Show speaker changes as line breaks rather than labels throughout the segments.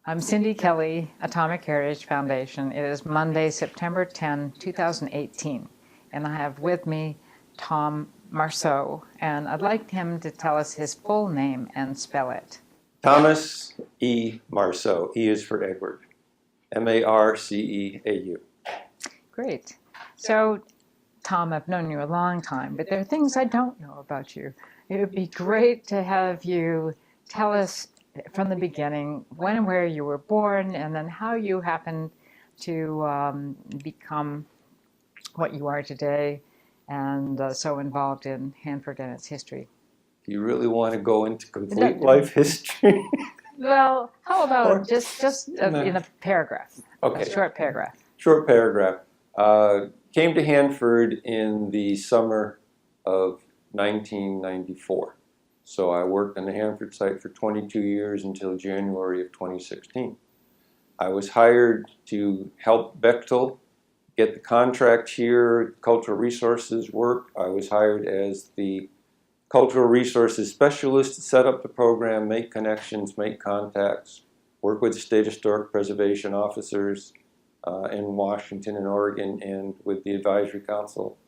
I'm Cindy Kelly, Atomic Heritage Foundation. It is Monday, September 10, 2018, and I have with me Tom Marceau, and I'd like him to tell us his full name and spell it.
Thomas E. Marceau. E is for Edward. M-A-R-C-E-A-U.
Great. So, Tom, I've known you a long time, but there are things I don't know about you. It would be great to have you tell us from the beginning when and where you were born, and then how you happened to become what you are today, and so involved in Hanford and its history.
Do you really want to go into complete life history?
Well, how about just in a paragraph?
Okay.
A short paragraph.
Short paragraph. Came to Hanford in the summer of 1994. So I worked on the Hanford site for 22 years until January of 2016. I was hired to help Bechtel get the contract here, cultural resources work. I was hired as the cultural resources specialist to set up the program, make connections, make contacts, work with state historic preservation officers in Washington and Oregon, and with the Advisory Council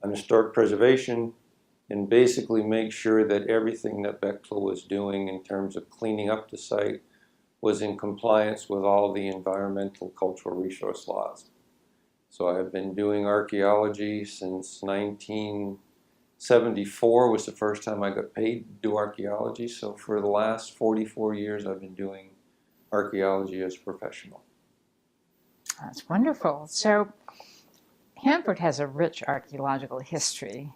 on Historic Preservation, and basically make sure that everything that Bechtel was doing in terms of cleaning up the site was in compliance with all the environmental cultural resource laws. So I've been doing archaeology since 1974 was the first time I got paid to do archaeology. So for the last 44 years, I've been doing archaeology as a professional.
That's wonderful. So Hanford has a rich archaeological history.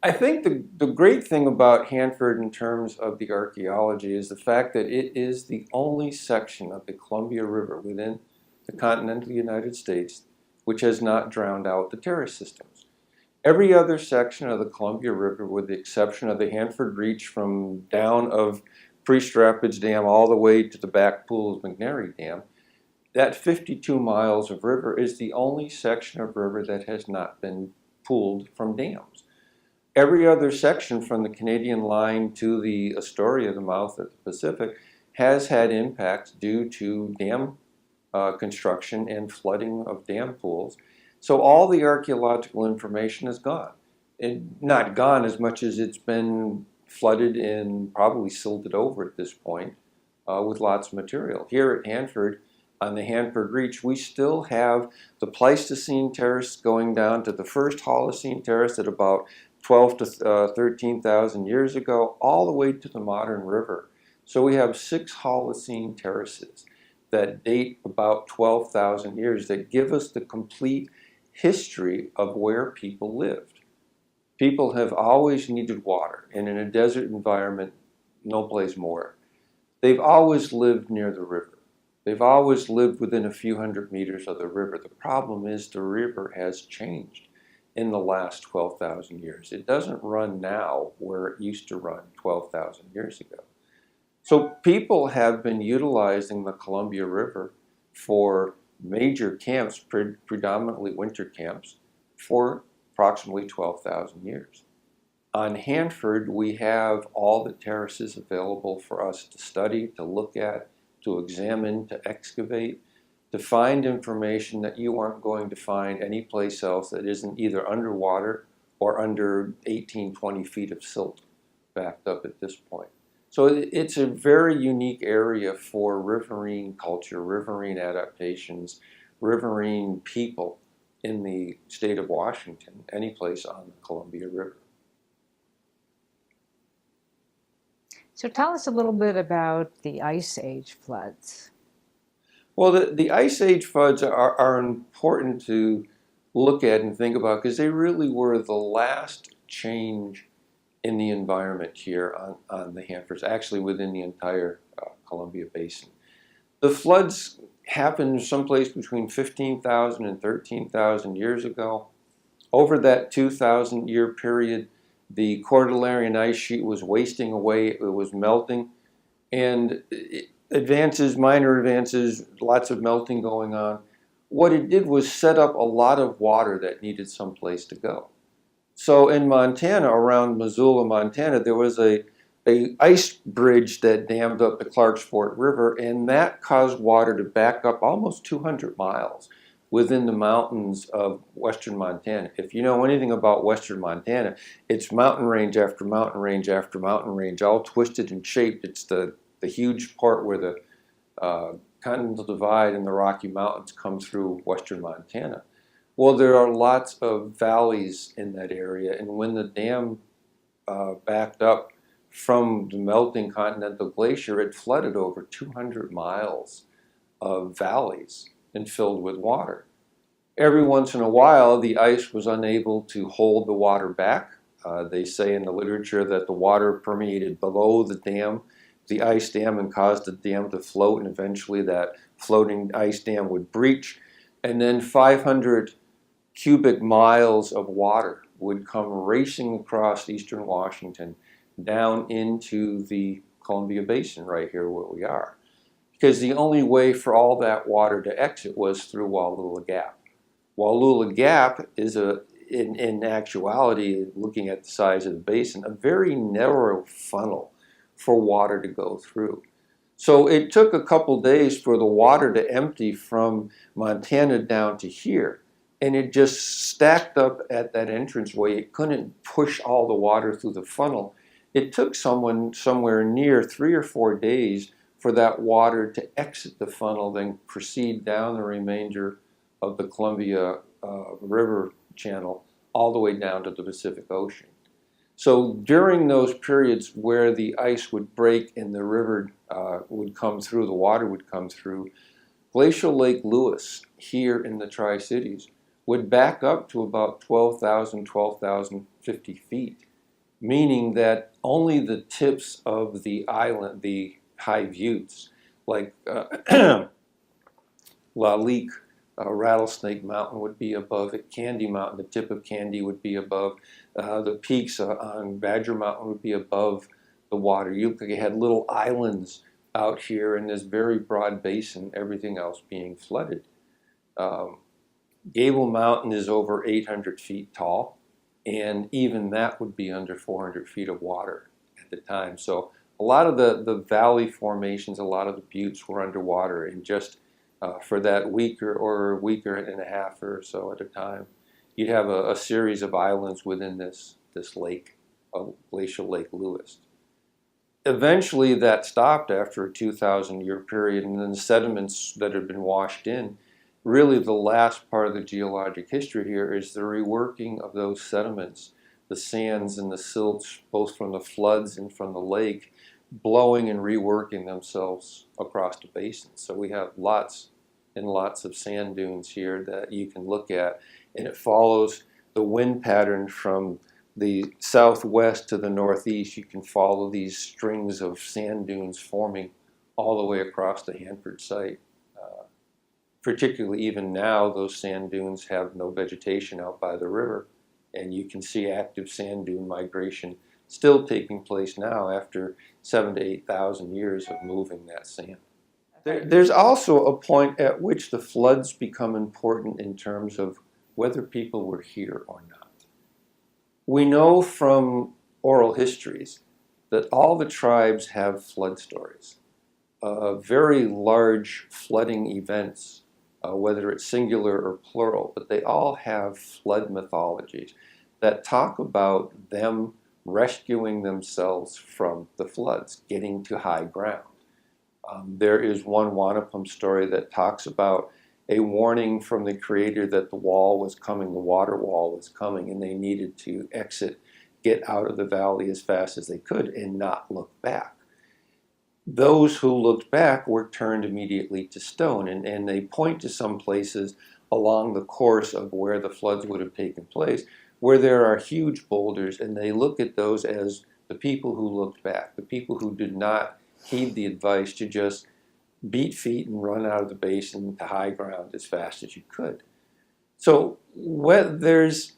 I think the great thing about Hanford in terms of the archaeology is the fact that it is the only section of the Columbia River within the continental United States which has not drowned out the terrace systems. Every other section of the Columbia River, with the exception of the Hanford Reach from down of Priest Rapids Dam all the way to the back pool of McNary Dam, that 52 miles of river is the only section of river that has not been pooled from dams. Every other section from the Canadian line to the Astoria, the mouth of the Pacific, has had impacts due to dam construction and flooding of dam pools. So all the archaeological information is gone. And not gone as much as it's been flooded and probably silted over at this point with lots of material. Here at Hanford, on the Hanford Reach, we still have the Pleistocene terrace going down to the first Holocene terrace at about 12 to 13,000 years ago, all the way to the modern river. So we have 6 Holocene terraces that date about 12,000 years that give us the complete history of where people lived. People have always needed water, and in a desert environment, no place more. They've always lived near the river. They've always lived within a few hundred meters of the river. The problem is the river has changed in the last 12,000 years. It doesn't run now where it used to run 12,000 years ago. So people have been utilizing the Columbia River for major camps, predominantly winter camps, for approximately 12,000 years. On Hanford, we have all the terraces available for us to study, to look at, to examine, to excavate, to find information that you aren't going to find anyplace else that isn't either underwater or under 18, 20 feet of silt backed up at this point. So it's a very unique area for riverine culture, riverine adaptations, riverine people in the state of Washington, any place on the Columbia River.
So tell us a little bit about the Ice Age floods.
Well, the Ice Age floods are important to look at and think about because they really were the last change in the environment here on the Hanfords, actually within the entire Columbia Basin. The floods happened someplace between 15,000 and 13,000 years ago. Over that 2,000-year period, the Cordilleran ice sheet was wasting away, it was melting, and advances, minor advances, lots of melting going on. What it did was set up a lot of water that needed someplace to go. So in Montana, around Missoula, Montana, there was a a ice bridge that dammed up the Clarksford River, and that caused water to back up almost 200 miles within the mountains of western Montana. If you know anything about western Montana, it's mountain range after mountain range after mountain range, all twisted and shaped. It's the huge part where the Continental Divide and the Rocky Mountains come through western Montana. Well, there are lots of valleys in that area, and when the dam backed up from the melting continental glacier, it flooded over 200 miles of valleys and filled with water. Every once in a while, the ice was unable to hold the water back. They say in the literature that the water permeated below the dam, the ice dam, and caused the dam to float, and eventually that floating ice dam would breach, and then 500 cubic miles of water would come racing across eastern Washington down into the Columbia Basin right here where we are. Because the only way for all that water to exit was through Wallula Gap. Wallula Gap is, in actuality, looking at the size of the basin, a very narrow funnel for water to go through. So it took a couple days for the water to empty from Montana down to here. And it just stacked up at that entranceway. It couldn't push all the water through the funnel. It took someone somewhere near 3 or 4 days for that water to exit the funnel, then proceed down the remainder of the Columbia River channel all the way down to the Pacific Ocean. So during those periods where the ice would break and the river would come through, the water would come through, Glacial Lake Lewis here in the Tri-Cities would back up to about 12,050 feet, meaning that only the tips of the island, the high buttes, like La Leak, Rattlesnake Mountain would be above it, Candy Mountain, the tip of Candy would be above, the peaks on Badger Mountain would be above the water. You had little islands out here in this very broad basin, everything else being flooded. Gable Mountain is over 800 feet tall, and even that would be under 400 feet of water at the time. So a lot of the valley formations, a lot of the buttes were underwater, and just for that week or week and a half or so at a time, you'd have a series of islands within this lake, Glacial Lake Lewis. Eventually that stopped after a 2,000-year period, and then the sediments that had been washed in, really the last part of the geologic history here is the reworking of those sediments, the sands and the silts, both from the floods and from the lake, blowing and reworking themselves across the basin. So we have lots and lots of sand dunes here that you can look at, and it follows the wind pattern from the southwest to the northeast. You can follow these strings of sand dunes forming all the way across the Hanford site. Particularly even now, those sand dunes have no vegetation out by the river, and you can see active sand dune migration still taking place now after 7,000 to 8,000 years of moving that sand. There's also a point at which the floods become important in terms of whether people were here or not. We know from oral histories that all the tribes have flood stories, very large flooding events, whether it's singular or plural, but they all have flood mythologies that talk about them rescuing themselves from the floods, getting to high ground. There is one Wanapum story that talks about a warning from the Creator that the wall was coming, the water wall was coming, and they needed to exit, get out of the valley as fast as they could and not look back. Those who looked back were turned immediately to stone, and they point to some places along the course of where the floods would have taken place, where there are huge boulders, and they look at those as the people who looked back, the people who did not heed the advice to just beat feet and run out of the basin to high ground as fast as you could. So there's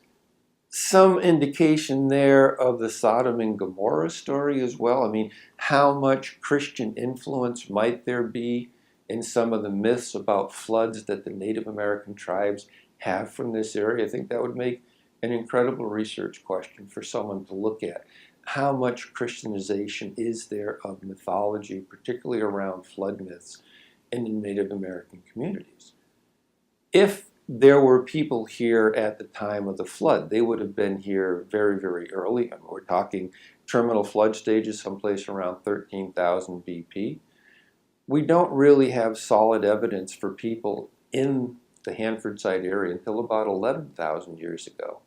some indication there of the Sodom and Gomorrah story as well. I mean, how much Christian influence might there be in some of the myths about floods that the Native American tribes have from this area? I think that would make an incredible research question for someone to look at. how much Christianization is there of mythology, particularly around flood myths in the Native American communities. If there were people here at the time of the flood, they would have been here very, very early. I mean, we're talking terminal flood stages, someplace around 13,000 BP. We don't really have solid evidence for people in the Hanford site area until about 11,000 years ago.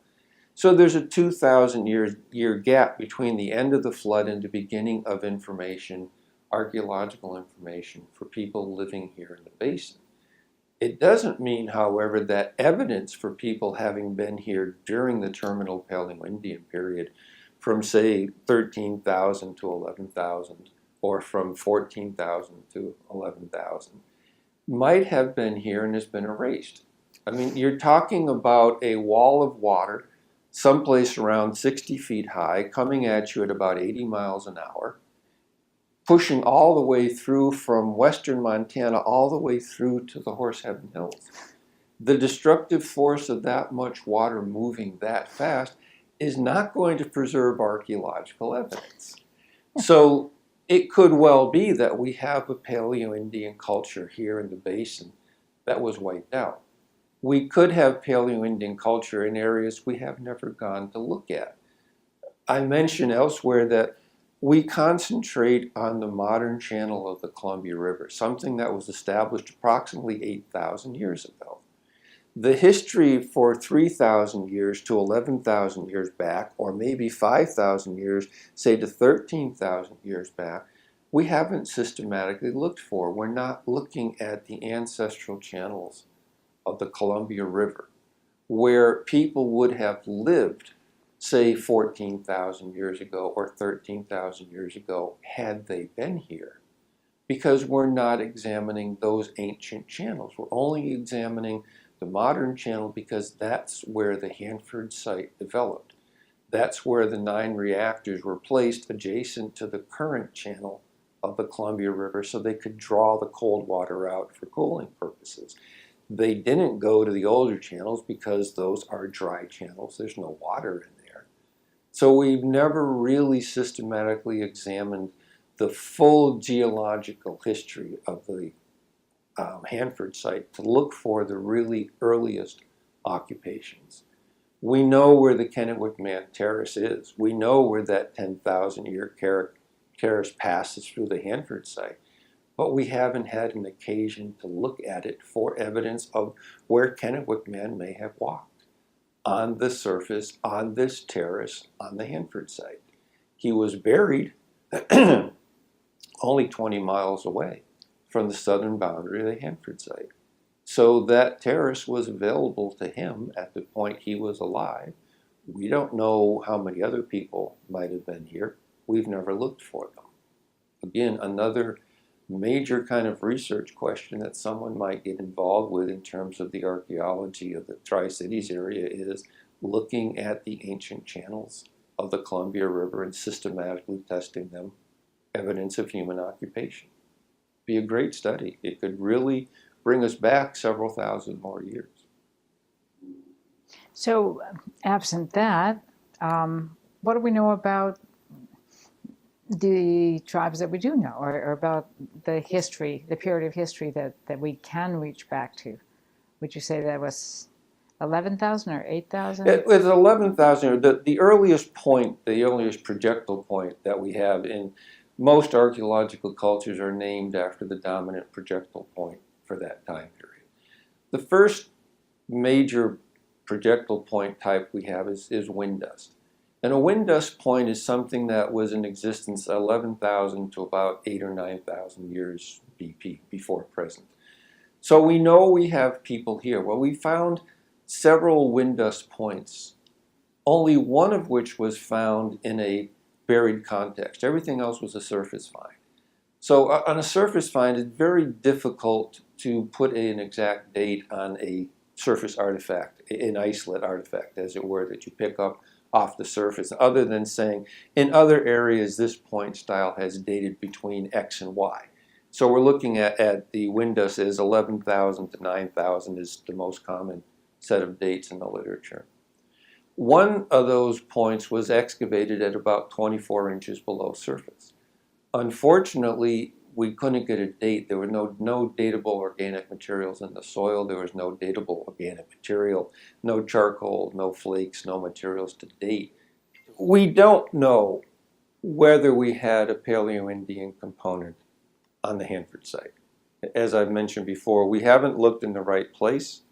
So there's a 2,000 year gap between the end of the flood and the beginning of information, archaeological information for people living here in the basin. It doesn't mean, however, that evidence for people having been here during the terminal Paleo-Indian period from, say, 13,000 to 11,000 or from 14,000 to 11,000 might have been here and has been erased. I mean, you're talking about a wall of water someplace around 60 feet high coming at you at about 80 miles an hour, pushing all the way through from western Montana all the way through to the Horseheaven Hills. The destructive force of that much water moving that fast is not going to preserve archaeological evidence. So it could well be that we have a Paleo-Indian culture here in the basin that was wiped out. We could have Paleo-Indian culture in areas we have never gone to look at. I mentioned elsewhere that we concentrate on the modern channel of the Columbia River, something that was established approximately 8,000 years ago. The history for 3,000 years to 11,000 years back, or maybe 5,000 years, say to 13,000 years back, we haven't systematically looked for. We're not looking at the ancestral channels of the Columbia River, where people would have lived, say 14,000 years ago or 13,000 years ago, had they been here. Because we're not examining those ancient channels. We're only examining the modern channel because that's where the Hanford site developed. That's where the 9 reactors were placed adjacent to the current channel of the Columbia River so they could draw the cold water out for cooling purposes. They didn't go to the older channels because those are dry channels. There's no water in there. So we've never really systematically examined the full geological history of the Hanford site to look for the really earliest occupations. We know where the Kennewick Man Terrace is. We know where that 10,000 year terrace passes through the Hanford site. But we haven't had an occasion to look at it for evidence of where Kennewick Man may have walked on the surface, on this terrace, on the Hanford site. He was buried only 20 miles away from the southern boundary of the Hanford site. So that terrace was available to him at the point he was alive. We don't know how many other people might have been here. We've never looked for them. Again, another major kind of research question that someone might get involved with in terms of the archaeology of the Tri-Cities area is looking at the ancient channels of the Columbia River and systematically testing them, evidence of human occupation. Be a great study. It could really bring us back several thousand more years.
So, absent that, what do we know about the tribes that we do know, or about the history, the period of history that we can reach back to? Would you say that was 11,000 or 8,000?
It was 11,000. The earliest point, the earliest projectile point that we have in most archaeological cultures are named after the dominant projectile point for that time period. The first major projectile point type we have is wind dust. And a wind dust point is something that was in existence 11,000 to about 8,000 or 9,000 years BP, before present. So we know we have people here. Well, we found several wind dust points, only one of which was found in a buried context. Everything else was a surface find. So on a surface find, it's very difficult to put an exact date on a surface artifact, an isolate artifact, as it were, that you pick up off the surface, other than saying, in other areas, this point style has dated between X and Y. So we're looking at the wind dust as 11,000 to 9,000 is the most common set of dates in the literature. One of those points was excavated at about 24 inches below surface. Unfortunately, we couldn't get a date. There were no datable organic materials in the soil. There was no datable organic material, no charcoal, no flakes, no materials to date. We don't know whether we had a Paleo-Indian component on the Hanford site. As I've mentioned before, we haven't looked in the right place,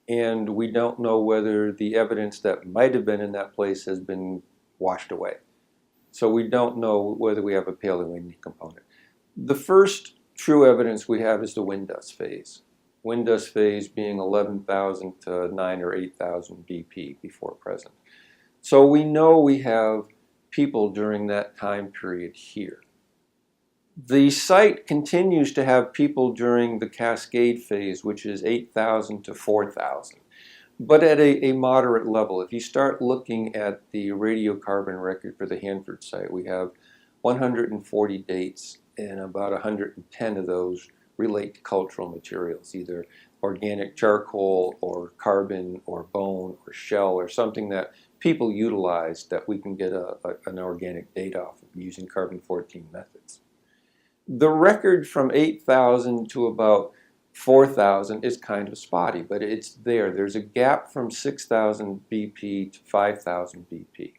and we don't know whether the evidence that might have been in that place has been washed away. So we don't know whether we have a Paleo-Indian component. The first true evidence we have is the wind dust phase. Wind dust phase being 11,000 to 9 or 8,000 BP before present. So we know we have people during that time period here. The site continues to have people during the Cascade phase, which is 8,000 to 4,000, but at a moderate level. If you start looking at the radiocarbon record for the Hanford site, we have 140 dates, and about 110 of those relate to cultural materials, either organic charcoal or carbon or bone or shell or something that people utilize that we can get an organic date off of using carbon-14 methods. The record from 8,000 to about 4,000 is kind of spotty, but it's there. There's a gap from 6,000 BP to 5,000 BP,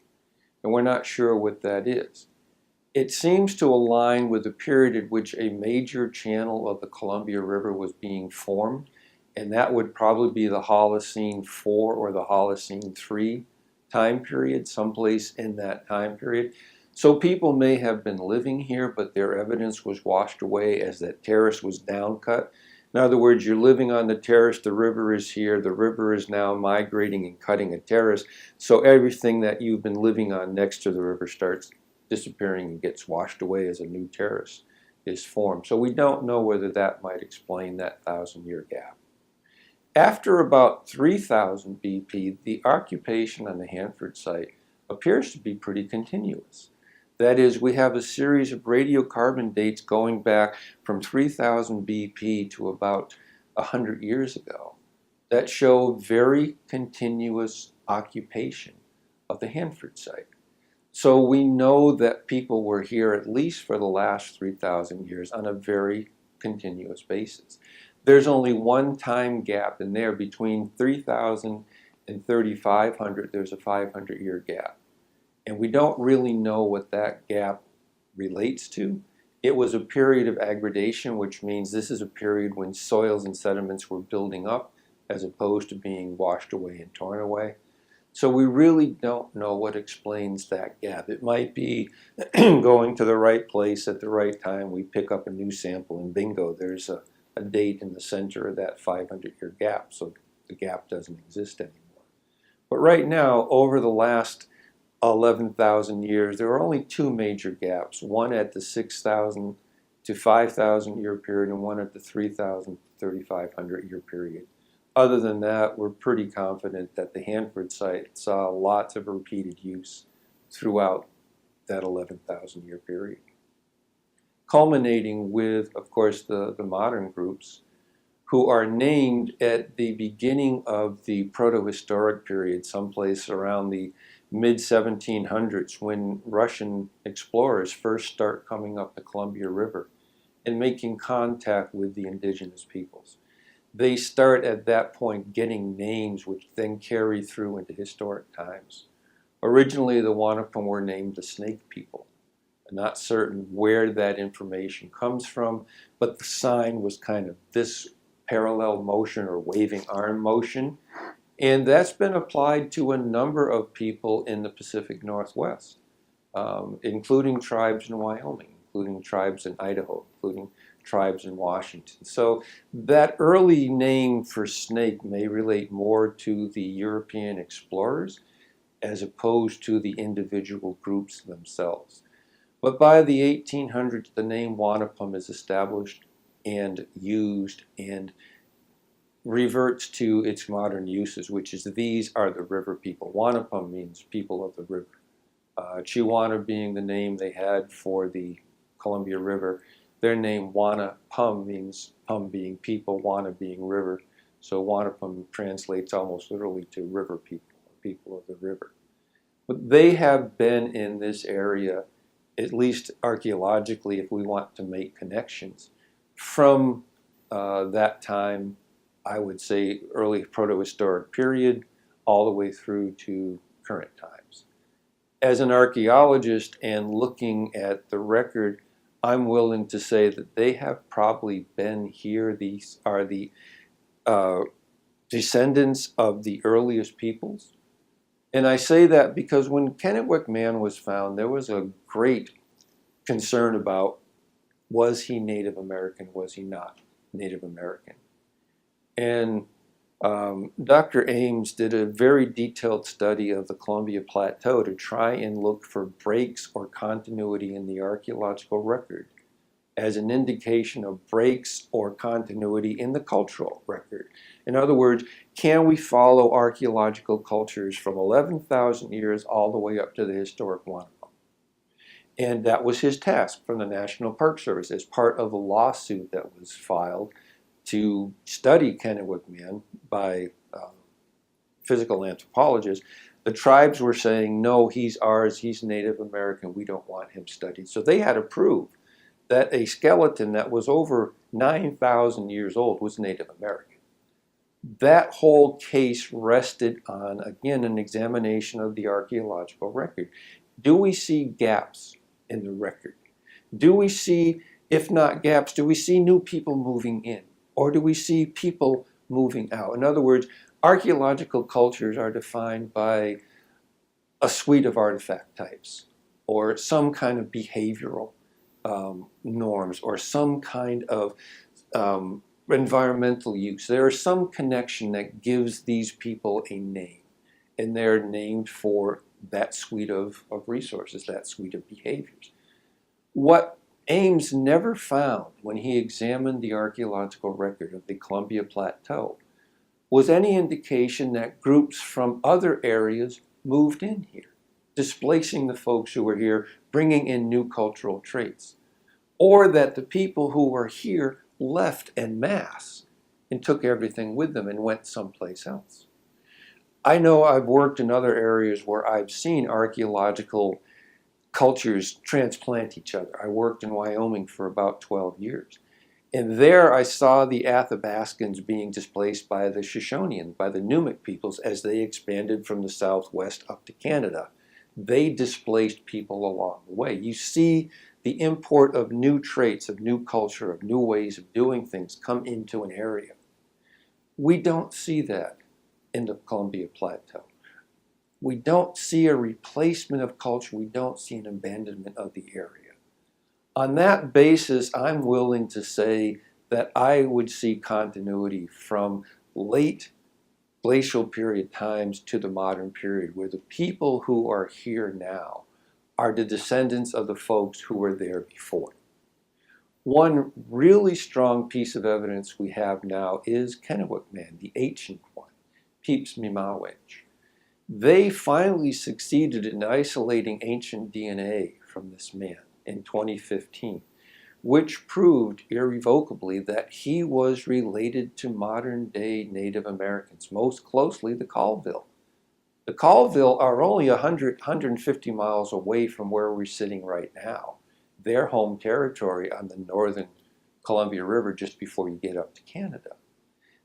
and we're not sure what that is. It seems to align with the period at which a major channel of the Columbia River was being formed, and that would probably be the Holocene 4 or the Holocene 3 time period, someplace in that time period. So people may have been living here, but their evidence was washed away as that terrace was downcut. In other words, you're living on the terrace, the river is here, the river is now migrating and cutting a terrace, so everything that you've been living on next to the river starts disappearing and gets washed away as a new terrace is formed. So we don't know whether that might explain that 1,000-year gap. After about 3,000 BP, the occupation on the Hanford site appears to be pretty continuous. That is, we have a series of radiocarbon dates going back from 3,000 BP to about 100 years ago that show very continuous occupation of the Hanford site. So we know that people were here at least for the last 3,000 years on a very continuous basis. There's only one time gap in there between 3,000 and 3,500. There's a 500-year gap. And we don't really know what that gap relates to. It was a period of aggradation, which means this is a period when soils and sediments were building up as opposed to being washed away and torn away. So we really don't know what explains that gap. It might be going to the right place at the right time. We pick up a new sample and bingo, there's a date in the center of that 500-year gap, so the gap doesn't exist anymore. But right now, over the last 11,000 years, there are only two major gaps, one at the 6,000 to 5,000 year period and one at the 3,000 to 3,500 year period. Other than that, we're pretty confident that the Hanford site saw lots of repeated use throughout that 11,000 year period. Culminating with, of course, the modern groups who are named at the beginning of the protohistoric period, someplace around the mid-1700s, when Russian explorers first start coming up the Columbia River and making contact with the indigenous peoples. They start at that point getting names which then carry through into historic times. Originally, the Wanapum were named the Snake People. I'm not certain where that information comes from, but the sign was kind of this parallel motion or waving arm motion. And that's been applied to a number of people in the Pacific Northwest, including tribes in Wyoming, including tribes in Idaho, including tribes in Washington. So that early name for snake may relate more to the European explorers as opposed to the individual groups themselves. But by the 1800s, the name Wanapum is established and used and reverts to its modern uses, which is these are the river people. Wanapum means people of the river. Chiwana being the name they had for the Columbia River. Their name Wanapum means pum being people, Wana being river. So Wanapum translates almost literally to river people, people of the river. But they have been in this area, at least archaeologically, if we want to make connections, from that time, I would say early protohistoric period, all the way through to current times. As an archaeologist and looking at the record, I'm willing to say that they have probably been here. These are the descendants of the earliest peoples. And I say that because when Kennewick Man was found, there was a great concern about, was he Native American, was he not Native American? And Dr. Ames did a very detailed study of the Columbia Plateau to try and look for breaks or continuity in the archaeological record as an indication of breaks or continuity in the cultural record. In other words, can we follow archaeological cultures from 11,000 years all the way up to the historic Wanapum? And that was his task from the National Park Service as part of a lawsuit that was filed to study Kennewick Man by physical anthropologists. The tribes were saying, no, he's ours, he's Native American, we don't want him studied. So they had to prove that a skeleton that was over 9,000 years old was Native American. That whole case rested on, again, an examination of the archaeological record. Do we see gaps in the record? Do we see, if not gaps, do we see new people moving in? Or do we see people moving out? In other words, archaeological cultures are defined by a suite of artifact types or some kind of behavioral norms or some kind of environmental use. There is some connection that gives these people a name, and they're named for that suite of resources, that suite of behaviors. What Ames never found when he examined the archaeological record of the Columbia Plateau was any indication that groups from other areas moved in here, displacing the folks who were here, bringing in new cultural traits, or that the people who were here left en masse and took everything with them and went someplace else. I know I've worked in other areas where I've seen archaeological cultures transplant each other. I worked in Wyoming for about 12 years. And there I saw the Athabascans being displaced by the Shoshoneans, by the Numic peoples, as they expanded from the southwest up to Canada. They displaced people along the way. You see the import of new traits, of new culture, of new ways of doing things come into an area. We don't see that in the Columbia Plateau. We don't see a replacement of culture. We don't see an abandonment of the area. On that basis, I'm willing to say that I would see continuity from late glacial period times to the modern period, where the people who are here now are the descendants of the folks who were there before. One really strong piece of evidence we have now is Kennewick Man, the ancient one, Peeps Mimawich. They finally succeeded in isolating ancient DNA from this man in 2015, which proved irrevocably that he was related to modern-day Native Americans, most closely the Colville. The Colville are only 150 miles away from where we're sitting right now, their home territory on the northern Columbia River just before you get up to Canada.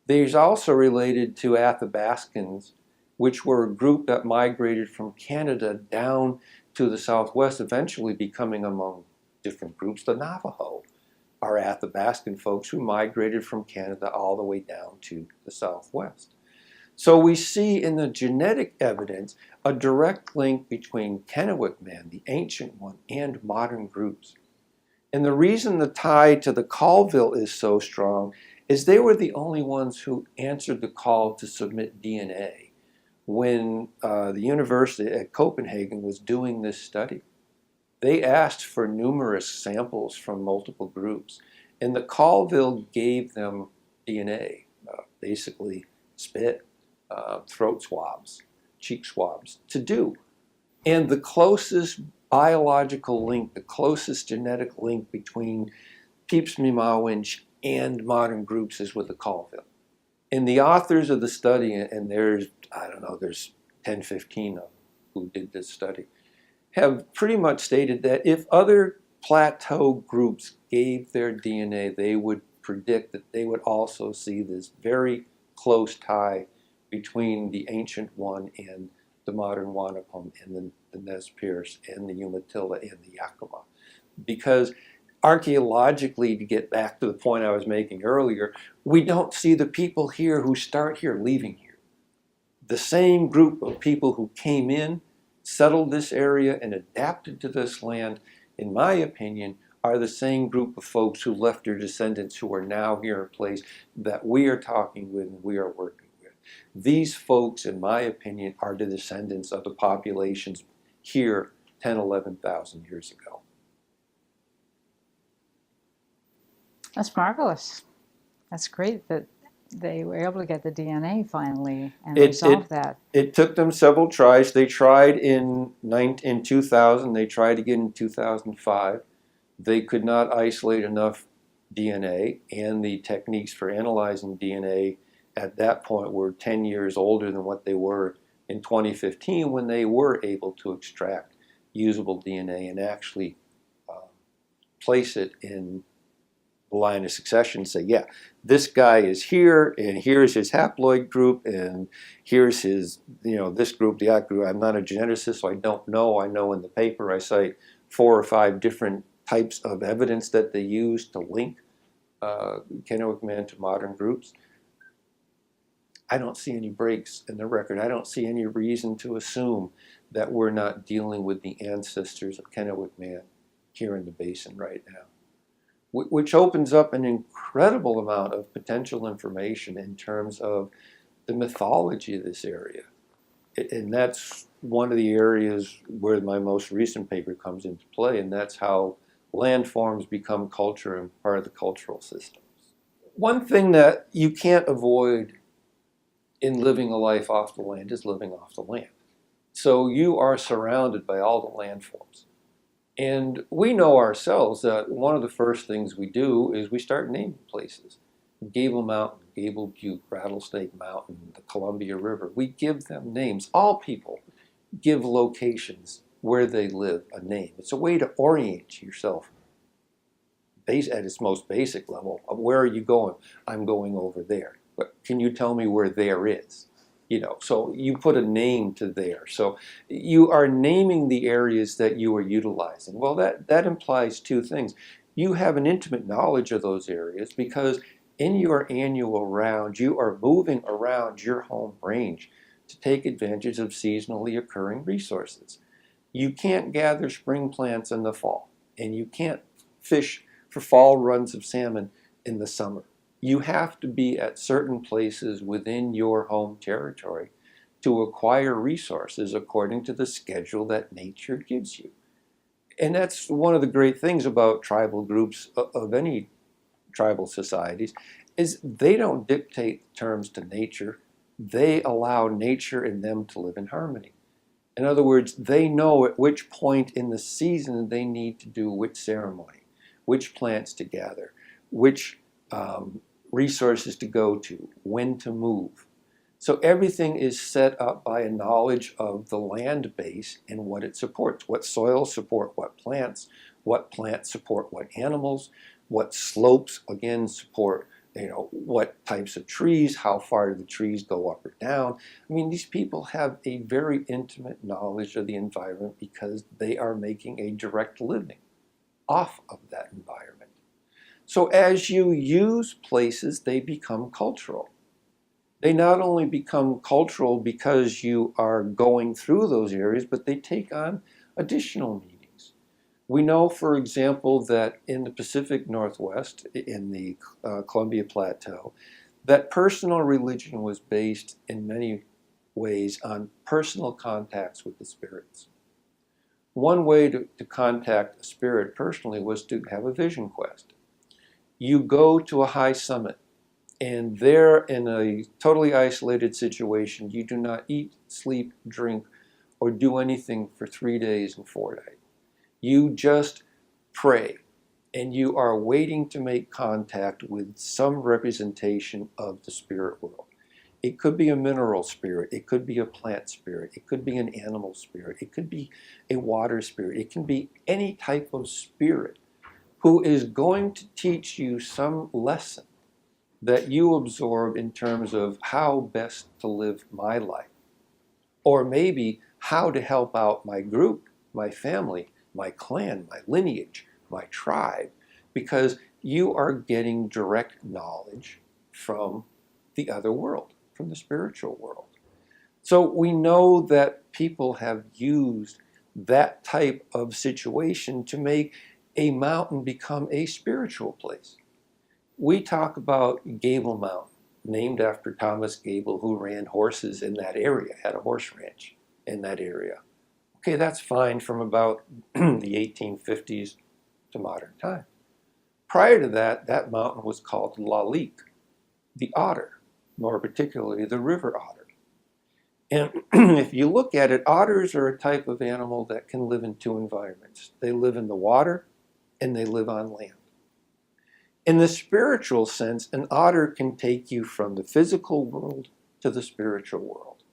They're also related to Athabascans, which were a group that migrated from Canada down to the southwest, eventually becoming, among different groups, the Navajo, are Athabascan folks who migrated from Canada all the way down to the southwest. So we see in the genetic evidence a direct link between Kennewick Man, the ancient one, and modern groups. And the reason the tie to the Colville is so strong is they were the only ones who answered the call to submit DNA when the university at Copenhagen was doing this study. They asked for numerous samples from multiple groups, and the Colville gave them DNA, basically spit, throat swabs, cheek swabs, to do. And the closest biological link, the closest genetic link between Peeps Mimawich and modern groups is with the Colville. And the authors of the study, and there's 10, 15 of them who did this study, have pretty much stated that if other plateau groups gave their DNA, they would predict that they would also see this very close tie between the ancient one and the modern Wanapum and the Nez Perce and the Umatilla and the Yakima. Because archaeologically, to get back to the point I was making earlier, we don't see the people here who start here leaving here. The same group of people who came in, settled this area, and adapted to this land, in my opinion, are the same group of folks who left their descendants who are now here in place that we are talking with and we are working with. These folks, in my opinion, are the descendants of the populations here 10, 11,000 years ago.
That's marvelous. That's great that they were able to get the DNA finally and
It-
resolve that.
It took them several tries. They tried in 2000, they tried again in 2005. They could not isolate enough DNA, and the techniques for analyzing DNA at that point were 10 years older than what they were in 2015 when they were able to extract usable DNA and actually place it in the line of succession, say, yeah, this guy is here, and here's his haploid group, and here's his, this group, that group. I'm not a geneticist, so I don't know. I know in the paper I cite 4 or 5 different types of evidence that they use to link Kennewick man to modern groups. I don't see any breaks in the record. I don't see any reason to assume that we're not dealing with the ancestors of Kennewick man here in the basin right now, which opens up an incredible amount of potential information in terms of the mythology of this area. And that's one of the areas where my most recent paper comes into play, and that's how landforms become culture and part of the cultural systems. One thing that you can't avoid in living a life off the land is living off the land. So you are surrounded by all the landforms. And we know ourselves that one of the first things we do is we start naming places. Gable Mountain, Gable Butte, Rattlesnake Mountain, the Columbia River. We give them names. All people give locations where they live a name. It's a way to orient yourself at its most basic level of where are you going? I'm going over there. But can you tell me where there is? So you put a name to there. So you are naming the areas that you are utilizing. Well, that implies 2 things. You have an intimate knowledge of those areas because in your annual round, you are moving around your home range to take advantage of seasonally occurring resources. You can't gather spring plants in the fall, and you can't fish for fall runs of salmon in the summer. You have to be at certain places within your home territory to acquire resources according to the schedule that nature gives you. And that's one of the great things about tribal groups of any tribal societies is they don't dictate terms to nature. They allow nature and them to live in harmony. In other words, they know at which point in the season they need to do which ceremony, which plants to gather, which resources to go to, when to move. So everything is set up by a knowledge of the land base and what it supports, what soils support what plants support what animals, what slopes, again, support what types of trees, how far do the trees go up or down. I mean, these people have a very intimate knowledge of the environment because they are making a direct living off of that environment. So as you use places, they become cultural. They not only become cultural because you are going through those areas, but they take on additional meanings. We know, for example, that in the Pacific Northwest, in the Columbia Plateau, that personal religion was based in many ways on personal contacts with the spirits. One way to contact a spirit personally was to have a vision quest. You go to a high summit, and there in a totally isolated situation, you do not eat, sleep, drink, or do anything for 3 days and 4 nights. You just pray, and you are waiting to make contact with some representation of the spirit world. It could be a mineral spirit. It could be a plant spirit. It could be an animal spirit. It could be a water spirit. It can be any type of spirit who is going to teach you some lesson that you absorb in terms of how best to live my life, or maybe how to help out my group, my family, my clan, my lineage, my tribe, because you are getting direct knowledge from the other world, from the spiritual world. So we know that people have used that type of situation to make a mountain become a spiritual place. We talk about Gable Mountain, named after Thomas Gable, who ran horses in that area, had a horse ranch in that area. Okay, that's fine from about the 1850s to modern time. Prior to that, that mountain was called La Lique, the otter, more particularly the river otter. And if you look at it, otters are a type of animal that can live in two environments. They live in the water and they live on land. In the spiritual sense, an otter can take you from the physical world to the spiritual world.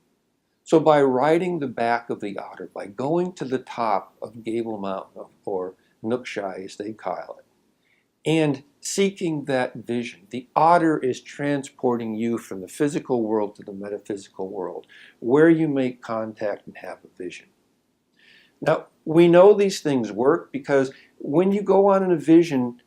So by riding the back of the otter, by going to the top of Gable Mountain, or Nookshai as they call it, and seeking that vision, the otter is transporting you from the physical world to the metaphysical world, where you make contact and have a vision. Now, we know these things work because when you go on in a vision,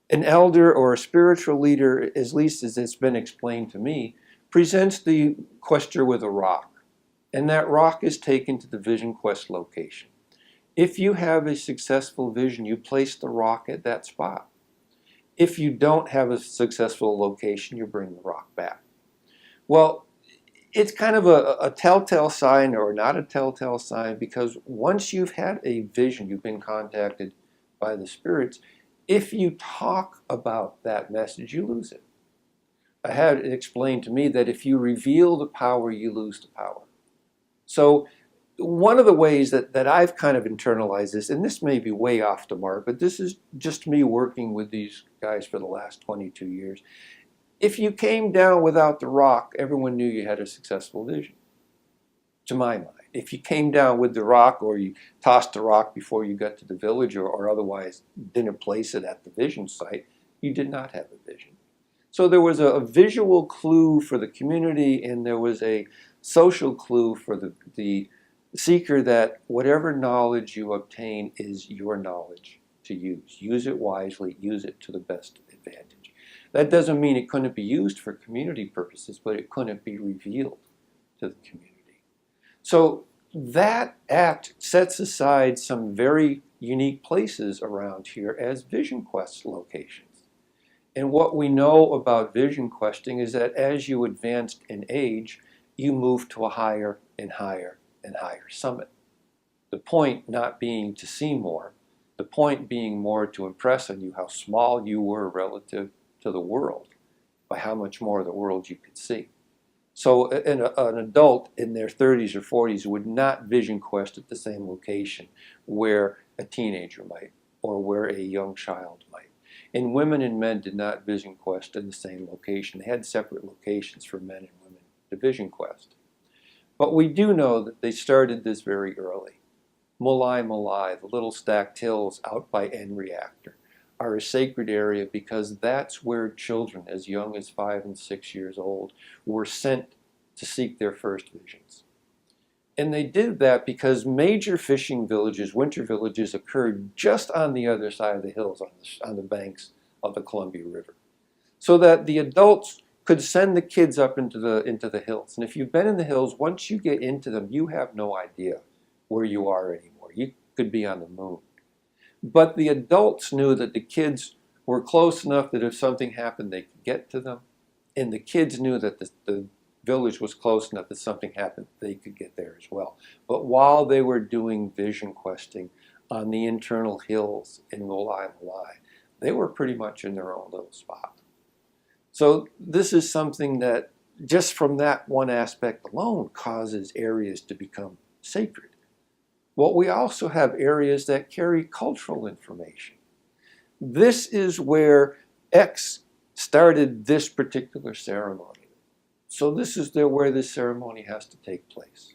an elder or a spiritual leader, at least as it's been explained to me, presents the quester with a rock, and that rock is taken to the vision quest location. If you have a successful vision, you place the rock at that spot. If you don't have a successful location, you bring the rock back. Well, it's kind of a telltale sign or not a telltale sign, because once you've had a vision, you've been contacted by the spirits, if you talk about that message, you lose it. I had it explained to me that if you reveal the power, you lose the power. So one of the ways that I've kind of internalized this, and this may be way off the mark, but this is just me working with these guys for the last 22 years. If you came down without the rock, everyone knew you had a successful vision, to my mind. If you came down with the rock, or you tossed the rock before you got to the village, or otherwise didn't place it at the vision site, you did not have a vision. So there was a visual clue for the community, and there was a social clue for the seeker that whatever knowledge you obtain is your knowledge to use. Use it wisely, use it to the best advantage. That doesn't mean it couldn't be used for community purposes, but it couldn't be revealed to the community. So that act sets aside some very unique places around here as vision quest locations. And what we know about vision questing is that as you advanced in age, you move to a higher and higher and higher summit. The point not being to see more, the point being more to impress on you how small you were relative to the world, by how much more of the world you could see. So an adult in their 30s or 40s would not vision quest at the same location where a teenager might, or where a young child might. And women and men did not vision quest in the same location. They had separate locations for men and women to vision quest. But we do know that they started this very early. Mulai Mulai, the little stacked hills out by N Reactor, are a sacred area because that's where children as young as 5 and 6 years old were sent to seek their first visions. And they did that because major fishing villages, winter villages, occurred just on the other side of the hills, on the banks of the Columbia River, so that the adults could send the kids up into the hills. And if you've been in the hills, once you get into them, you have no idea where you are anymore. You could be on the moon. But the adults knew that the kids were close enough that if something happened, they could get to them. And the kids knew that the village was close enough that something happened, they could get there as well. But while they were doing vision questing on the internal hills in Mulai Mulai, they were pretty much in their own little spot. So this is something that, just from that one aspect alone, causes areas to become sacred. Well, we also have areas that carry cultural information. This is where X started this particular ceremony. So this is where this ceremony has to take place.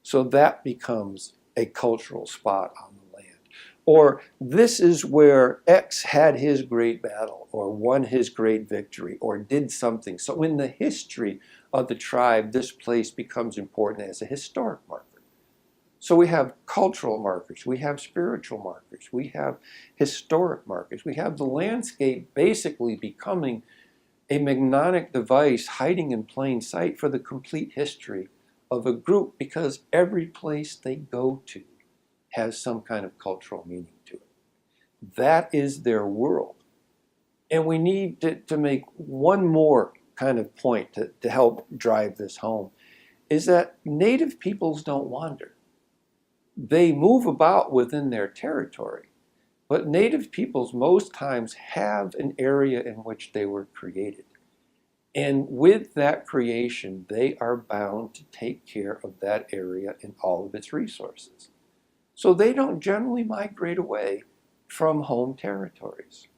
So that becomes a cultural spot on the land. Or this is where X had his great battle, or won his great victory, or did something. So in the history of the tribe, this place becomes important as a historic marker. So we have cultural markers, we have spiritual markers, we have historic markers, we have the landscape basically becoming a mnemonic device hiding in plain sight for the complete history of a group, because every place they go to has some kind of cultural meaning to it. That is their world. And we need to make one more kind of point to help drive this home, is that native peoples don't wander. They move about within their territory, but native peoples most times have an area in which they were created. And with that creation, they are bound to take care of that area and all of its resources. So they don't generally migrate away from home territories.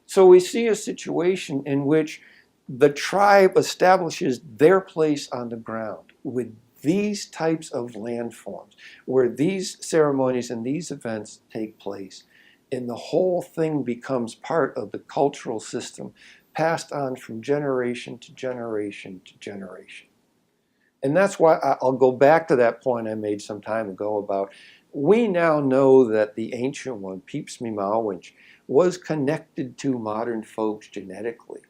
So we see a situation in which the tribe establishes their place on the ground with these types of landforms, where these ceremonies and these events take place, and the whole thing becomes part of the cultural system passed on from generation to generation to generation. And that's why I'll go back to that point I made some time ago about, we now know that the ancient one, Peepsmeemawinch, was connected to modern folks genetically.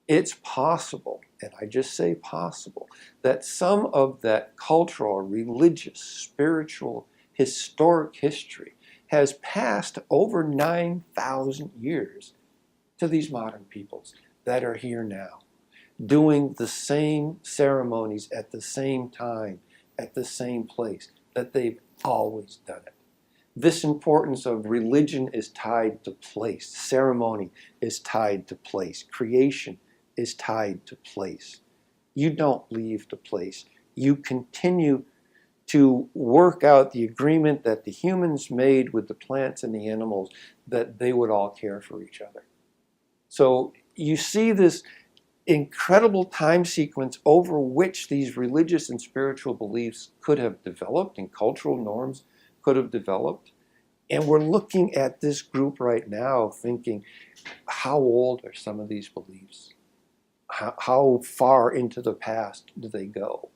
It's possible, and I just say possible, that some of that cultural, religious, spiritual, historic history has passed over 9,000 years to these modern peoples that are here now, doing the same ceremonies at the same time, at the same place, that they've always done it. This importance of religion is tied to place. Ceremony is tied to place. Creation is tied to place. You don't leave the place. You continue to work out the agreement that the humans made with the plants and the animals, that they would all care for each other. So you see this incredible time sequence over which these religious and spiritual beliefs could have developed and cultural norms could have developed. And we're looking at this group right now thinking, how old are some of these beliefs? How far into the past do they go?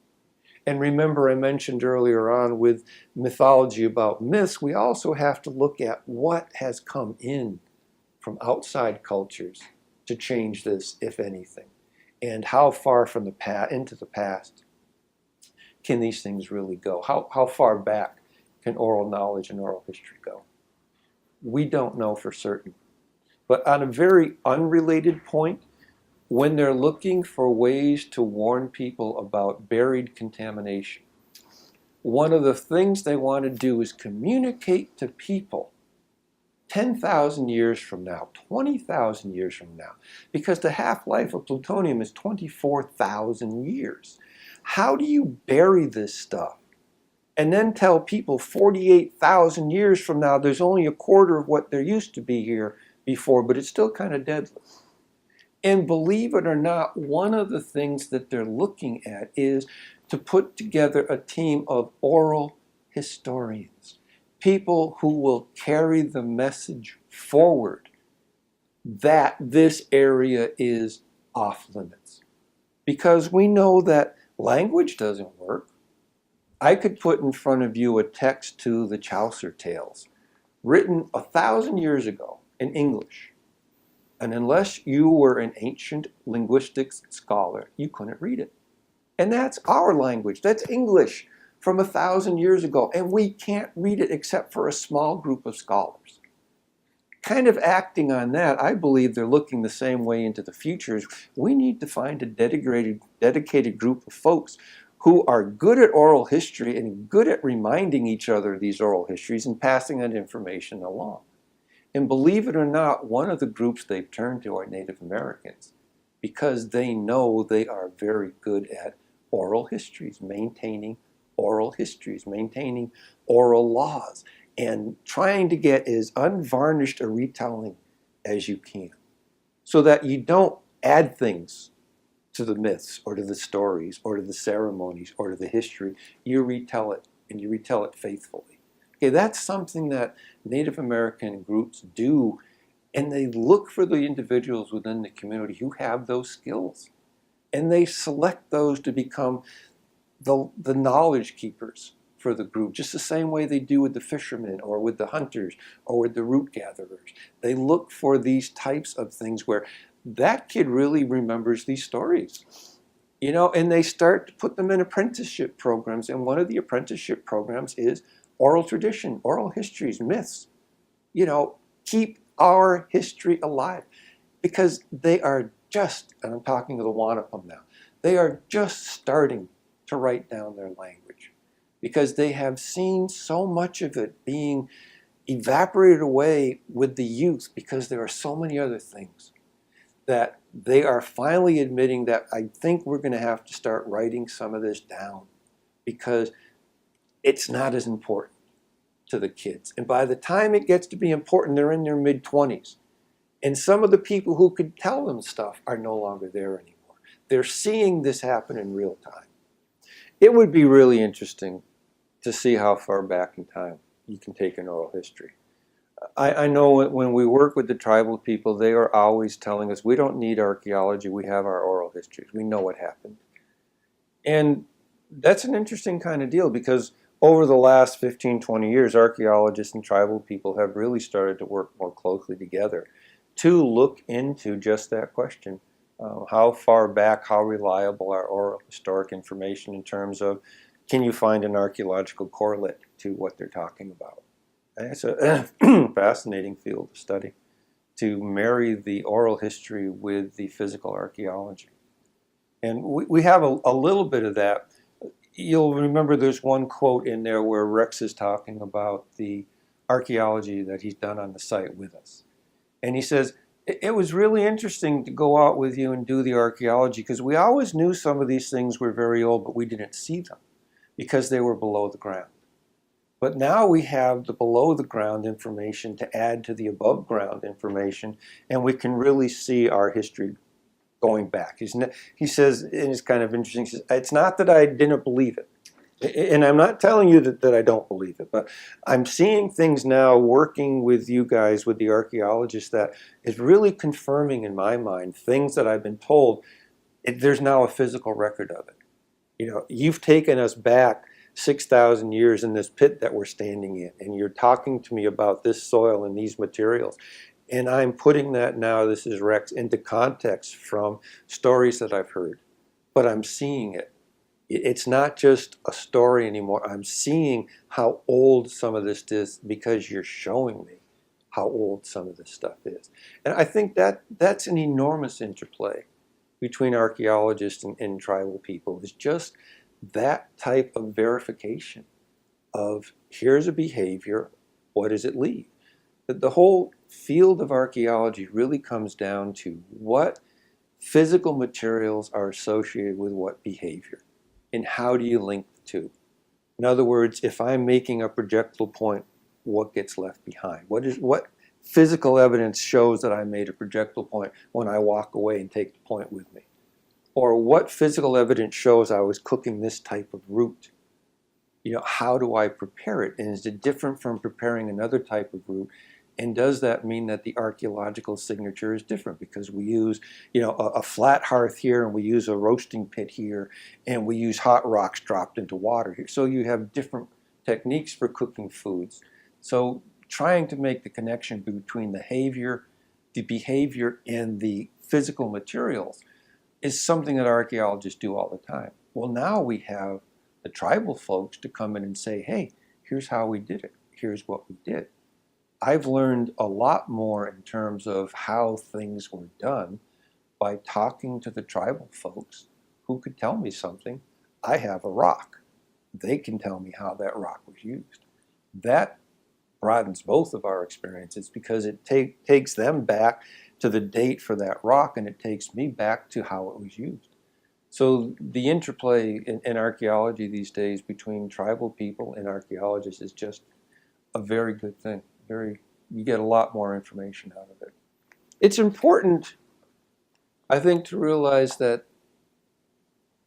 And remember, I mentioned earlier on with mythology about myths, we also have to look at what has come in from outside cultures to change this, if anything, and how far from the into the past can these things really go? How far back can oral knowledge and oral history go? We don't know for certain. But on a very unrelated point, when they're looking for ways to warn people about buried contamination, one of the things they want to do is communicate to people 10,000 years from now, 20,000 years from now, because the half-life of plutonium is 24,000 years. How do you bury this stuff and then tell people 48,000 years from now there's only a quarter of what there used to be here before, but it's still kind of deadly? And believe it or not, one of the things that they're looking at is to put together a team of oral historians, people who will carry the message forward that this area is off limits. Because we know that language doesn't work. I could put in front of you a text to the Chaucer Tales, written 1,000 years ago in English. And unless you were an ancient linguistics scholar, you couldn't read it. And that's our language. That's English from 1,000 years ago. And we can't read it except for a small group of scholars. Kind of acting on that, I believe they're looking the same way into the future. We need to find a dedicated group of folks who are good at oral history and good at reminding each other of these oral histories and passing that information along. And believe it or not, one of the groups they've turned to are Native Americans, because they know they are very good at oral histories, maintaining oral histories, maintaining oral laws, and trying to get as unvarnished a retelling as you can, so that you don't add things to the myths or to the stories or to the ceremonies or to the history. You retell it, and you retell it faithfully. Okay, that's something that Native American groups do, and they look for the individuals within the community who have those skills, and they select those to become the knowledge keepers for the group, just the same way they do with the fishermen or with the hunters or with the root gatherers. They look for these types of things where that kid really remembers these stories, and they start to put them in apprenticeship programs. And one of the apprenticeship programs is oral tradition, oral histories, myths. Keep our history alive, because they are just, and I'm talking to the Wanapum now, they are just starting to write down their language, because they have seen so much of it being evaporated away with the youth, because there are so many other things that they are finally admitting that I think we're going to have to start writing some of this down, because it's not as important to the kids. And by the time it gets to be important, they're in their mid-20s. And some of the people who could tell them stuff are no longer there anymore. They're seeing this happen in real time. It would be really interesting to see how far back in time you can take an oral history. I know when we work with the tribal people, they are always telling us, we don't need archaeology, we have our oral histories. We know what happened. And that's an interesting kind of deal, because over the last 15, 20 years, archaeologists and tribal people have really started to work more closely together to look into just that question. How far back, how reliable are oral historic information in terms of, can you find an archaeological correlate to what they're talking about? And it's a fascinating field of study, to marry the oral history with the physical archaeology. And we have a little bit of that. You'll remember there's one quote in there where Rex is talking about the archaeology that he's done on the site with us. And he says, it was really interesting to go out with you and do the archaeology, because we always knew some of these things were very old, but we didn't see them because they were below the ground. But now we have the below the ground information to add to the above ground information, and we can really see our history going back. He says, and it's kind of interesting, he says, it's not that I didn't believe it. And I'm not telling you that I don't believe it, but I'm seeing things now working with you guys, with the archaeologists, that is really confirming in my mind things that I've been told. There's now a physical record of it. You've taken us back 6,000 years in this pit that we're standing in, and you're talking to me about this soil and these materials. And I'm putting that now, this is Rex, into context from stories that I've heard. But I'm seeing it. It's not just a story anymore. I'm seeing how old some of this is, because you're showing me how old some of this stuff is. And I think that's an enormous interplay between archaeologists and tribal people, is just that type of verification of, here's a behavior, what does it leave? The whole field of archaeology really comes down to what physical materials are associated with what behavior, and how do you link the two? In other words, if I'm making a projectile point, what gets left behind? What physical evidence shows that I made a projectile point when I walk away and take the point with me? Or what physical evidence shows I was cooking this type of root? How do I prepare it? And is it different from preparing another type of root? And does that mean that the archaeological signature is different? Because we use, a flat hearth here, and we use a roasting pit here, and we use hot rocks dropped into water here. So you have different techniques for cooking foods. So trying to make the connection between the behavior and the physical materials is something that archaeologists do all the time. Well, now we have the tribal folks to come in and say, hey, here's how we did it. Here's what we did. I've learned a lot more in terms of how things were done by talking to the tribal folks who could tell me something. I have a rock. They can tell me how that rock was used. That broadens both of our experiences, because it takes them back to the date for that rock, and it takes me back to how it was used. So the interplay in archaeology these days between tribal people and archaeologists is just a very good thing. You get a lot more information out of it. It's important, I think, to realize that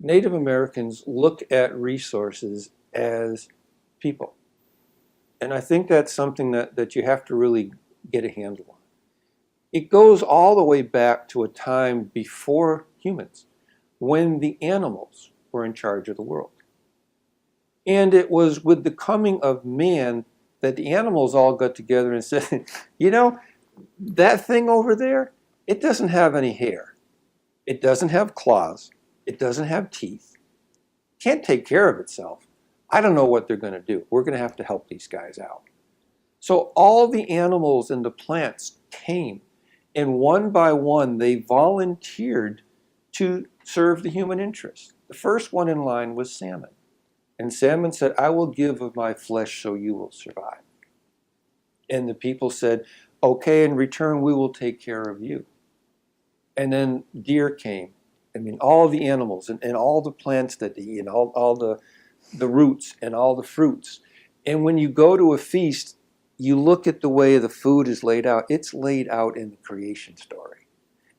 Native Americans look at resources as people. And I think that's something that you have to really get a handle on. It goes all the way back to a time before humans, when the animals were in charge of the world. And it was with the coming of man that the animals all got together and said, you know, that thing over there, it doesn't have any hair. It doesn't have claws. It doesn't have teeth. Can't take care of itself. I don't know what they're going to do. We're going to have to help these guys out. So all the animals and the plants came, and one by one they volunteered to serve the human interest. The first one in line was salmon. And salmon said, I will give of my flesh so you will survive. And the people said, okay, in return we will take care of you. And then deer came. I mean, all the animals and all the plants that they eat, and all the roots and all the fruits. And when you go to a feast, you look at the way the food is laid out. It's laid out in the creation story.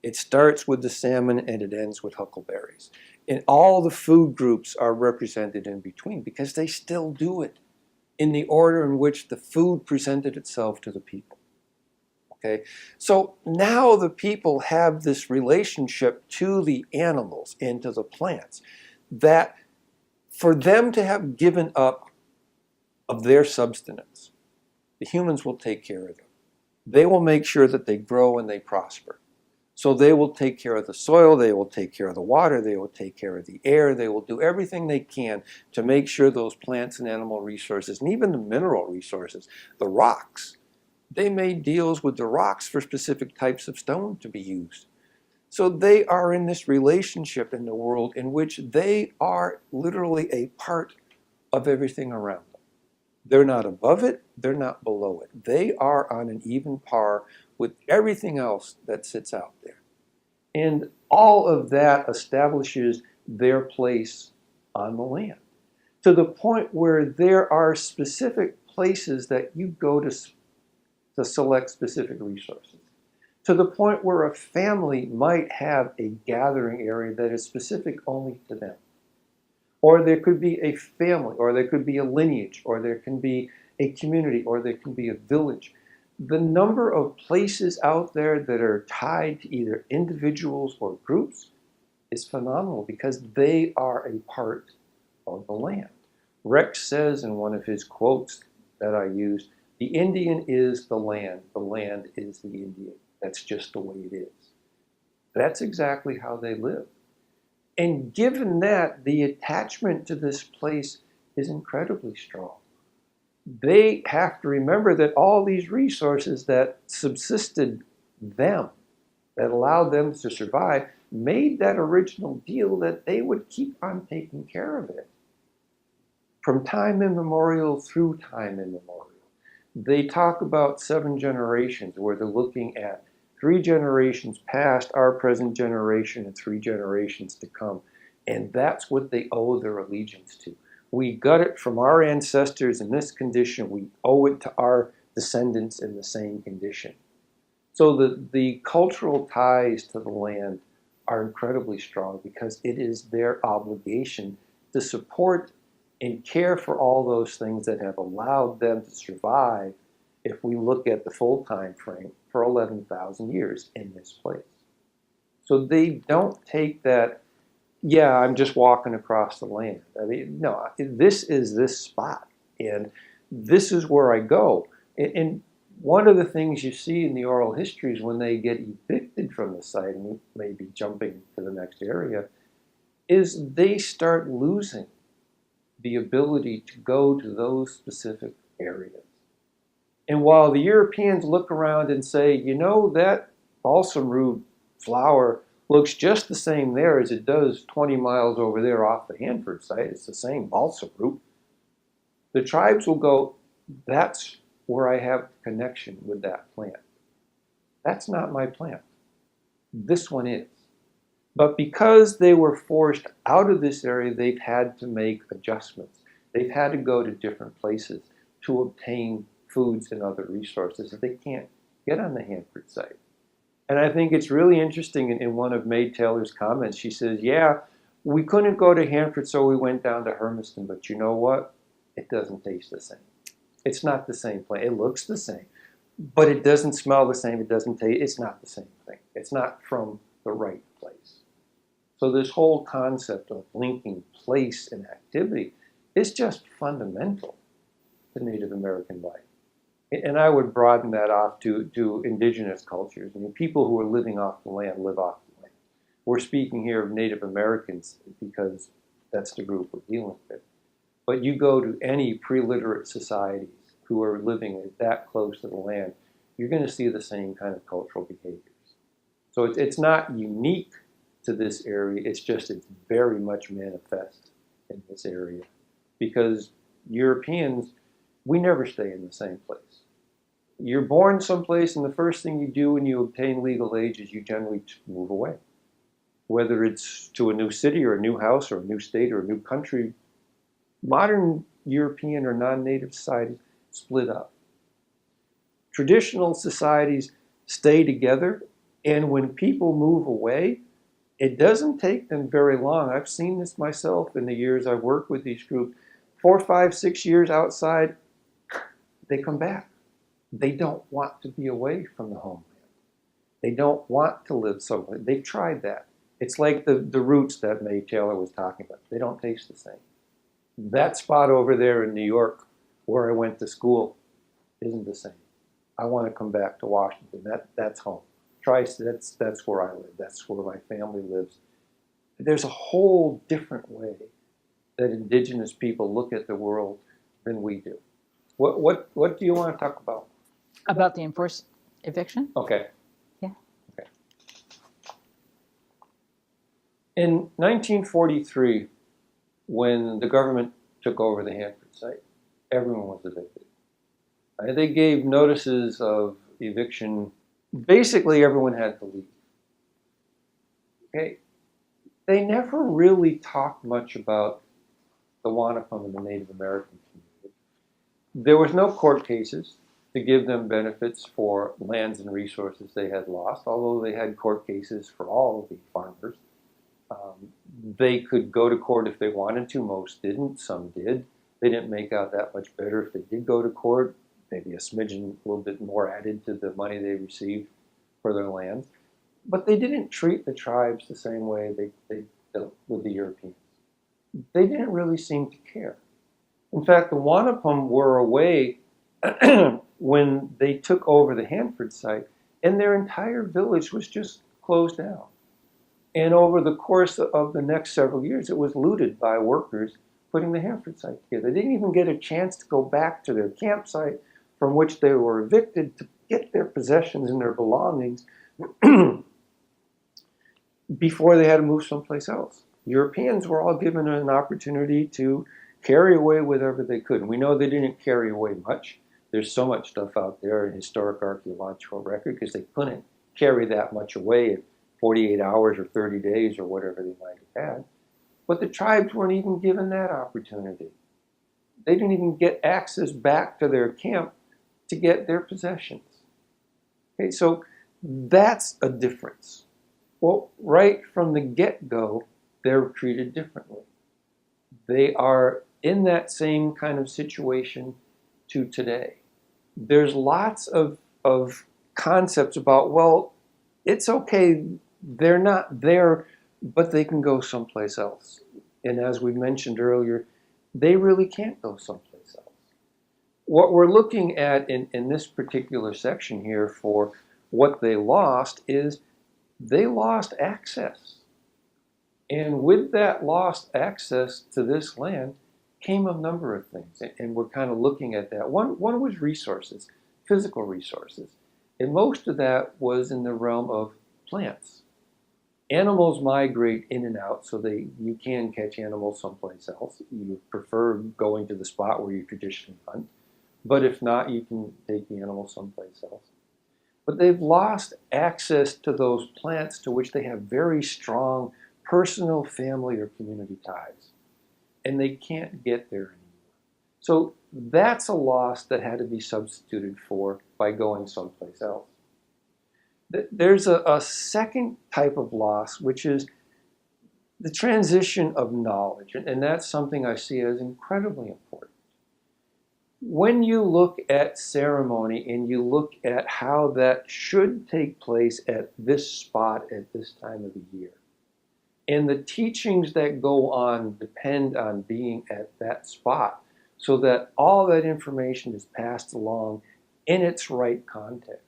It starts with the salmon and it ends with huckleberries. And all the food groups are represented in between because they still do it in the order in which the food presented itself to the people. Okay? So now the people have this relationship to the animals and to the plants that for them to have given up of their substance, the humans will take care of them. They will make sure that they grow and they prosper. So they will take care of the soil, they will take care of the water, they will take care of the air, they will do everything they can to make sure those plants and animal resources, and even the mineral resources, the rocks, they made deals with the rocks for specific types of stone to be used. So they are in this relationship in the world in which they are literally a part of everything around them. They're not above it, they're not below it. They are on an even par with everything else that sits out there. And all of that establishes their place on the land, to the point where there are specific places that you go to select specific resources, to the point where a family might have a gathering area that is specific only to them. Or there could be a family, or there could be a lineage, or there can be a community, or there can be a village. The number of places out there that are tied to either individuals or groups is phenomenal because they are a part of the land. Rex says in one of his quotes that I used, the Indian is the land is the Indian. That's just the way it is. That's exactly how they live. And given that, the attachment to this place is incredibly strong. They have to remember that all these resources that subsisted them, that allowed them to survive, made that original deal that they would keep on taking care of it. From time immemorial through time immemorial. They talk about 7 generations where they're looking at 3 generations past, our present generation, and 3 generations to come. And that's what they owe their allegiance to. We got it from our ancestors in this condition. We owe it to our descendants in the same condition. So the cultural ties to the land are incredibly strong because it is their obligation to support and care for all those things that have allowed them to survive if we look at the full time frame for 11,000 years in this place. So they don't take that, yeah, I'm just walking across the land. I mean, no, this is this spot, and this is where I go. And one of the things you see in the oral histories when they get evicted from the site, and we may be jumping to the next area, is they start losing the ability to go to those specific areas. And while the Europeans look around and say, you know, that balsam root flower looks just the same there as it does 20 miles over there off the Hanford site, it's the same balsam root, the tribes will go, that's where I have connection with that plant. That's not my plant. This one is. But because they were forced out of this area, they've had to make adjustments. They've had to go to different places to obtain foods and other resources that they can't get on the Hanford site. And I think it's really interesting in one of May Taylor's comments, she says, yeah, We couldn't go to Hanford, so we went down to Hermiston, but you know what? It doesn't taste the same. It's not the same place. It looks the same, but it doesn't smell the same. It doesn't taste, it's not the same thing. It's not from the right place. So this whole concept of linking place and activity is just fundamental to Native American life. And I would broaden that off to indigenous cultures. I mean, people who are living off the land live off the land. We're speaking here of Native Americans because that's the group we're dealing with. But you go to any pre-literate societies who are living that close to the land, you're going to see the same kind of cultural behaviors. So it's not unique to this area, it's just it's very much manifest in this area. Because Europeans, we never stay in the same place. You're born someplace, and the first thing you do when you obtain legal age is you generally move away. Whether it's to a new city or a new house or a new state or a new country, modern European or non-native societies split up. Traditional societies stay together, and when people move away, it doesn't take them very long. I've seen this myself in the years I've worked with these groups. 4, 5, 6 years outside, they come back. They don't want to be away from the homeland. They don't want to live somewhere. They've tried that. It's like the roots that May Taylor was talking about. They don't taste the same. That spot over there in New York, where I went to school, isn't the same. I want to come back to Washington. That's home. That's where I live. That's where my family lives. There's a whole different way that indigenous people look at the world than we do. What do you want to talk about?
About the enforced eviction?
Okay.
Yeah.
Okay. In 1943, when the government took over the Hanford site, everyone was evicted. They gave notices of eviction. Basically, everyone had to leave. Okay. They never really talked much about the Wanapum and the Native American community. There was no court cases to give them benefits for lands and resources they had lost, although they had court cases for all of the farmers. They could go to court if they wanted to. Most didn't. Some did. They didn't make out that much better if they did go to court. Maybe a smidgen, a little bit more added to the money they received for their land. But they didn't treat the tribes the same way they dealt with the Europeans. They didn't really seem to care. In fact, the Wanapum were away when they took over the Hanford site, and their entire village was just closed down. And over the course of the next several years, it was looted by workers putting the Hanford site together. They didn't even get a chance to go back to their campsite from which they were evicted to get their possessions and their belongings before they had to move someplace else. Europeans were all given an opportunity to carry away whatever they could. And we know they didn't carry away much. There's so much stuff out there in historic archaeological record because they couldn't carry that much away in 48 hours or 30 days or whatever they might have had. But the tribes weren't even given that opportunity. They didn't even get access back to their camp to get their possessions. Okay, so that's a difference. Well, right from the get-go, they're treated differently. They are in that same kind of situation to today. There's lots of concepts about, well, it's okay, they're not there, but they can go someplace else. And as we mentioned earlier, they really can't go someplace else. What we're looking at in this particular section here for what they lost is they lost access. And with that lost access to this land came a number of things. And we're kind of looking at that. One was resources, physical resources. And most of that was in the realm of plants. Animals migrate in and out, so you can catch animals someplace else. You prefer going to the spot where you traditionally hunt. But if not, you can take the animals someplace else. But they've lost access to those plants to which they have very strong personal, family, or community ties. And they can't get there anymore. So that's a loss that had to be substituted for by going someplace else. There's a second type of loss, which is The transition of knowledge, and that's something I see as incredibly important. When you look at ceremony and you look at how that should take place at this spot at this time of the year, and the teachings that go on depend on being at that spot so that all that information is passed along in its right context,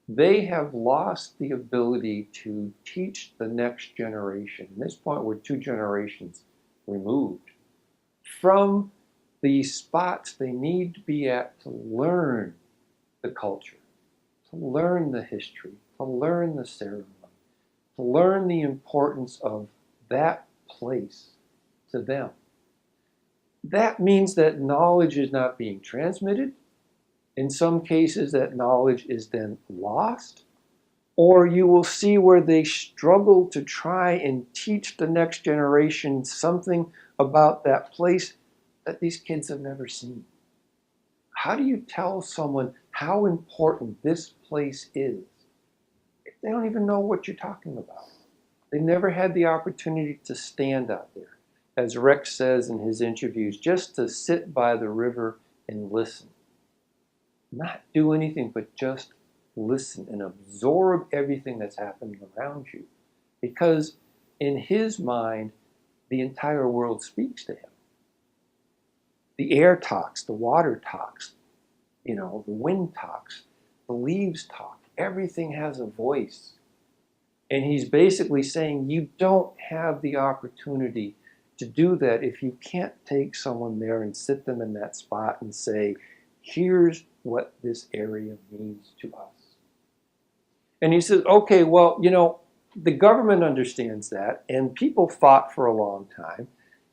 they have lost the ability to teach the next generation. At this point, we're 2 generations removed from the spots they need to be at to learn the culture, to learn the history, to learn the ceremony, to learn the importance of that place to them. That means that knowledge is not being transmitted. In some cases, that knowledge is then lost, or you will see where they struggle to try and teach the next generation something about that place that these kids have never seen. How do you tell someone how important this place is if they don't even know what you're talking about? They never had the opportunity to stand out there, as Rex says in his interviews, just to sit by the river and listen. Not do anything, but just listen and absorb everything that's happening around you. Because in his mind, the entire world speaks to him. The air talks, the water talks, the wind talks, the leaves talk. Everything has a voice. And he's basically saying you don't have the opportunity to do that if you can't take someone there and sit them in that spot and say, here's what this area means to us. And he says, okay, well, the government understands that, and people fought for a long time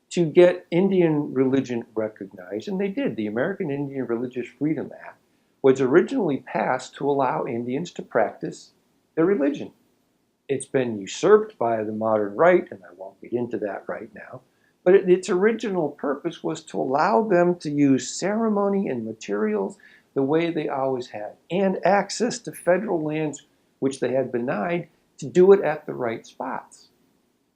to get Indian religion recognized, and they did. The American Indian Religious Freedom Act was originally passed to allow Indians to practice their religion. It's been usurped by the modern right, and I won't get into that right now, but its original purpose was to allow them to use ceremony and materials the way they always had, and access to federal lands which they had been denied to do it at the right spots.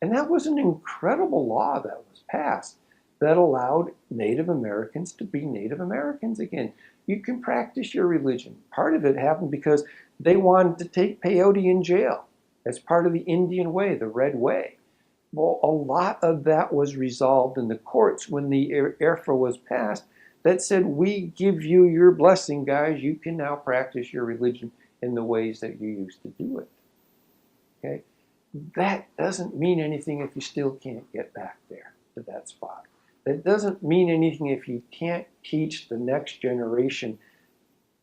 And that was an incredible law that was passed that allowed Native Americans to be Native Americans again. You can practice your religion. Part of it happened because they wanted to take peyote in jail as part of the Indian way, the Red Way. Well, a lot of that was resolved in the courts when the ERFA was passed that said, we give you your blessing, guys. You can now practice your religion in the ways that you used to do it. Okay? That doesn't mean anything if you still can't get back there to that spot. That doesn't mean anything if you can't teach the next generation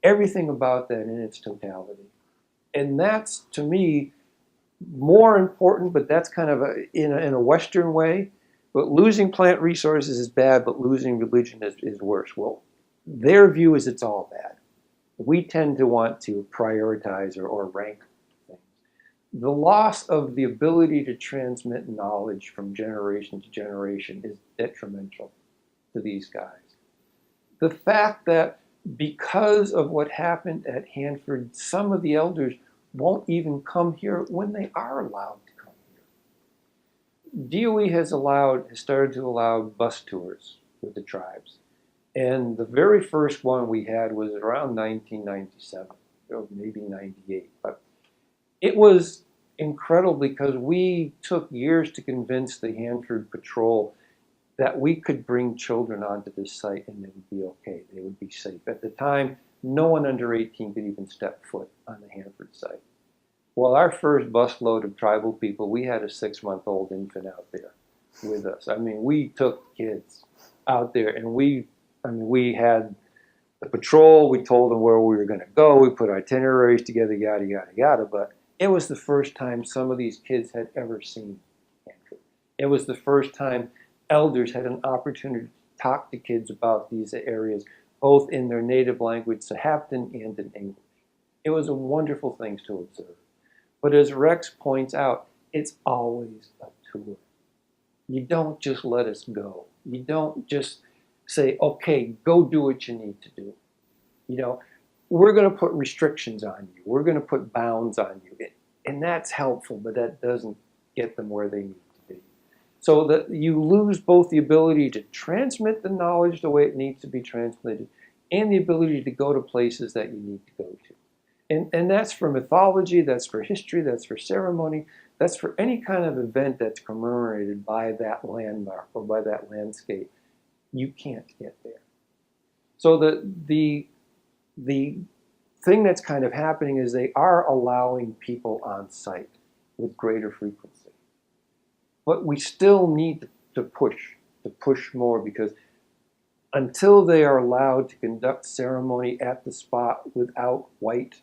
everything about that in its totality. And that's, to me, more important, but that's kind of in a Western way. But losing plant resources is bad, but losing religion is worse. Well, their view is it's all bad. We tend to want to prioritize or rank things. The loss of the ability to transmit knowledge from generation to generation is detrimental to these guys. The fact that because of what happened at Hanford, some of the elders won't even come here when they are allowed to come here. DOE has started to allow bus tours with the tribes. And the very first one we had was around 1997, or maybe 98. But it was incredible because we took years to convince the Hanford Patrol that we could bring children onto this site and they would be okay, they would be safe. At the time, no one under 18 could even step foot on the Hanford site. Well, our first busload of tribal people, we had a 6-month-old infant out there with us. I mean, we took kids out there, and we had the patrol, we told them where we were going to go, we put itineraries together, yada, yada, yada, but it was the first time some of these kids had ever seen Hanford. It was the first time elders had an opportunity to talk to kids about these areas, both in their native language, Sahaptin, and in English. It was a wonderful thing to observe. But as Rex points out, it's always a tour. You don't just let us go. You don't just say, okay, go do what you need to do. We're going to put restrictions on you. We're going to put bounds on you. And that's helpful, but that doesn't get them where they need to be. So that you lose both the ability to transmit the knowledge the way it needs to be transmitted and the ability to go to places that you need to go to. And that's for mythology, that's for history, that's for ceremony, that's for any kind of event that's commemorated by that landmark or by that landscape. You can't get there. So the thing that's kind of happening is they are allowing people on site with greater frequency. But we still need to push more, because until they are allowed to conduct ceremony at the spot without white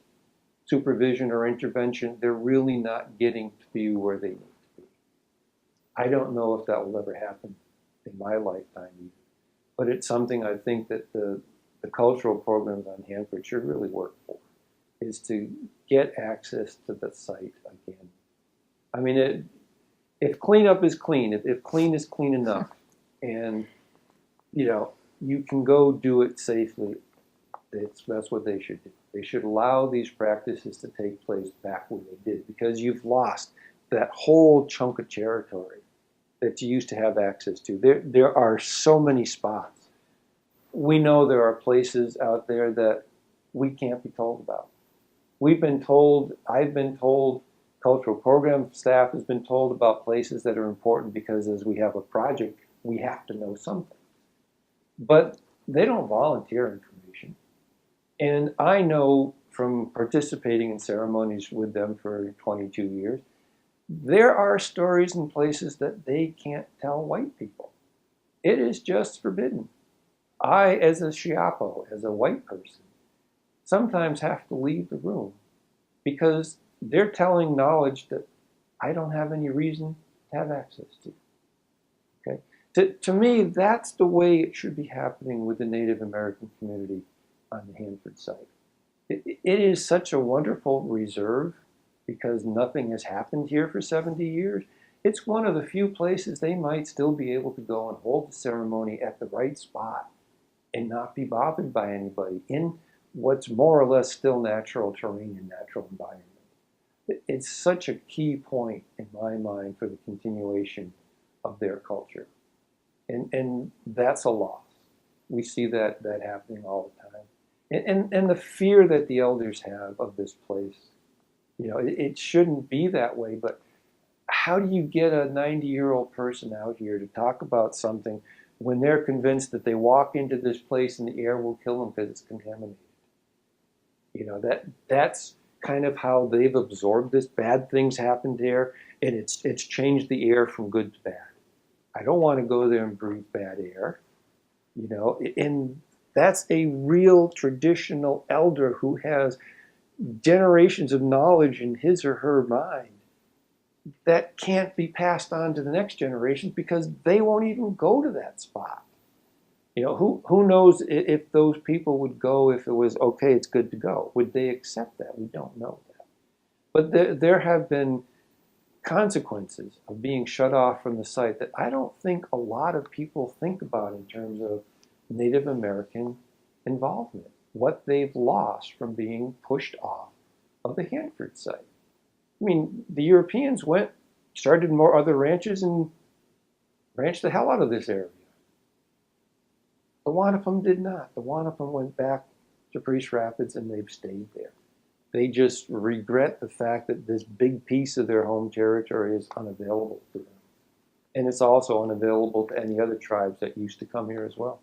supervision or intervention, they're really not getting to be where they need to be. I don't know if that will ever happen in my lifetime either, but it's something I think that the cultural programs on Hanford should really work for, is to get access to the site again. I mean, if cleanup is clean, if clean is clean enough, and you can go do it safely, that's what they should do. They should allow these practices to take place back where they did, because you've lost that whole chunk of territory that you used to have access to. There are so many spots. We know there are places out there that we can't be told about. We've been told, I've been told, cultural program staff has been told about places that are important because as we have a project, we have to know something. But they don't volunteer information. And I know from participating in ceremonies with them for 22 years, there are stories and places that they can't tell white people. It is just forbidden. I, as a Shiapo, as a white person, sometimes have to leave the room because they're telling knowledge that I don't have any reason to have access to. Okay? To me, that's the way it should be happening with the Native American community on the Hanford site. It is such a wonderful reserve because nothing has happened here for 70 years. It's one of the few places they might still be able to go and hold the ceremony at the right spot and not be bothered by anybody in what's more or less still natural terrain and natural environment. It's such a key point in my mind for the continuation of their culture. And that's a loss. We see that happening all the time. And the fear that the elders have of this place, it shouldn't be that way, but how do you get a 90-year-old person out here to talk about something when they're convinced that they walk into this place and the air will kill them because it's contaminated? That's kind of how they've absorbed this. Bad things happened there, and it's changed the air from good to bad. I don't want to go there and breathe bad air, and that's a real traditional elder who has generations of knowledge in his or her mind that can't be passed on to the next generation because they won't even go to that spot. Who knows if those people would go if it was okay, it's good to go. Would they accept that? We don't know that. But there have been consequences of being shut off from the site that I don't think a lot of people think about in terms of Native American involvement, what they've lost from being pushed off of the Hanford site. I mean, the Europeans started more other ranches and ranched the hell out of this area. The Wanapum did not. The Wanapum went back to Priest Rapids and they've stayed there. They just regret the fact that this big piece of their home territory is unavailable to them. And it's also unavailable to any other tribes that used to come here as well.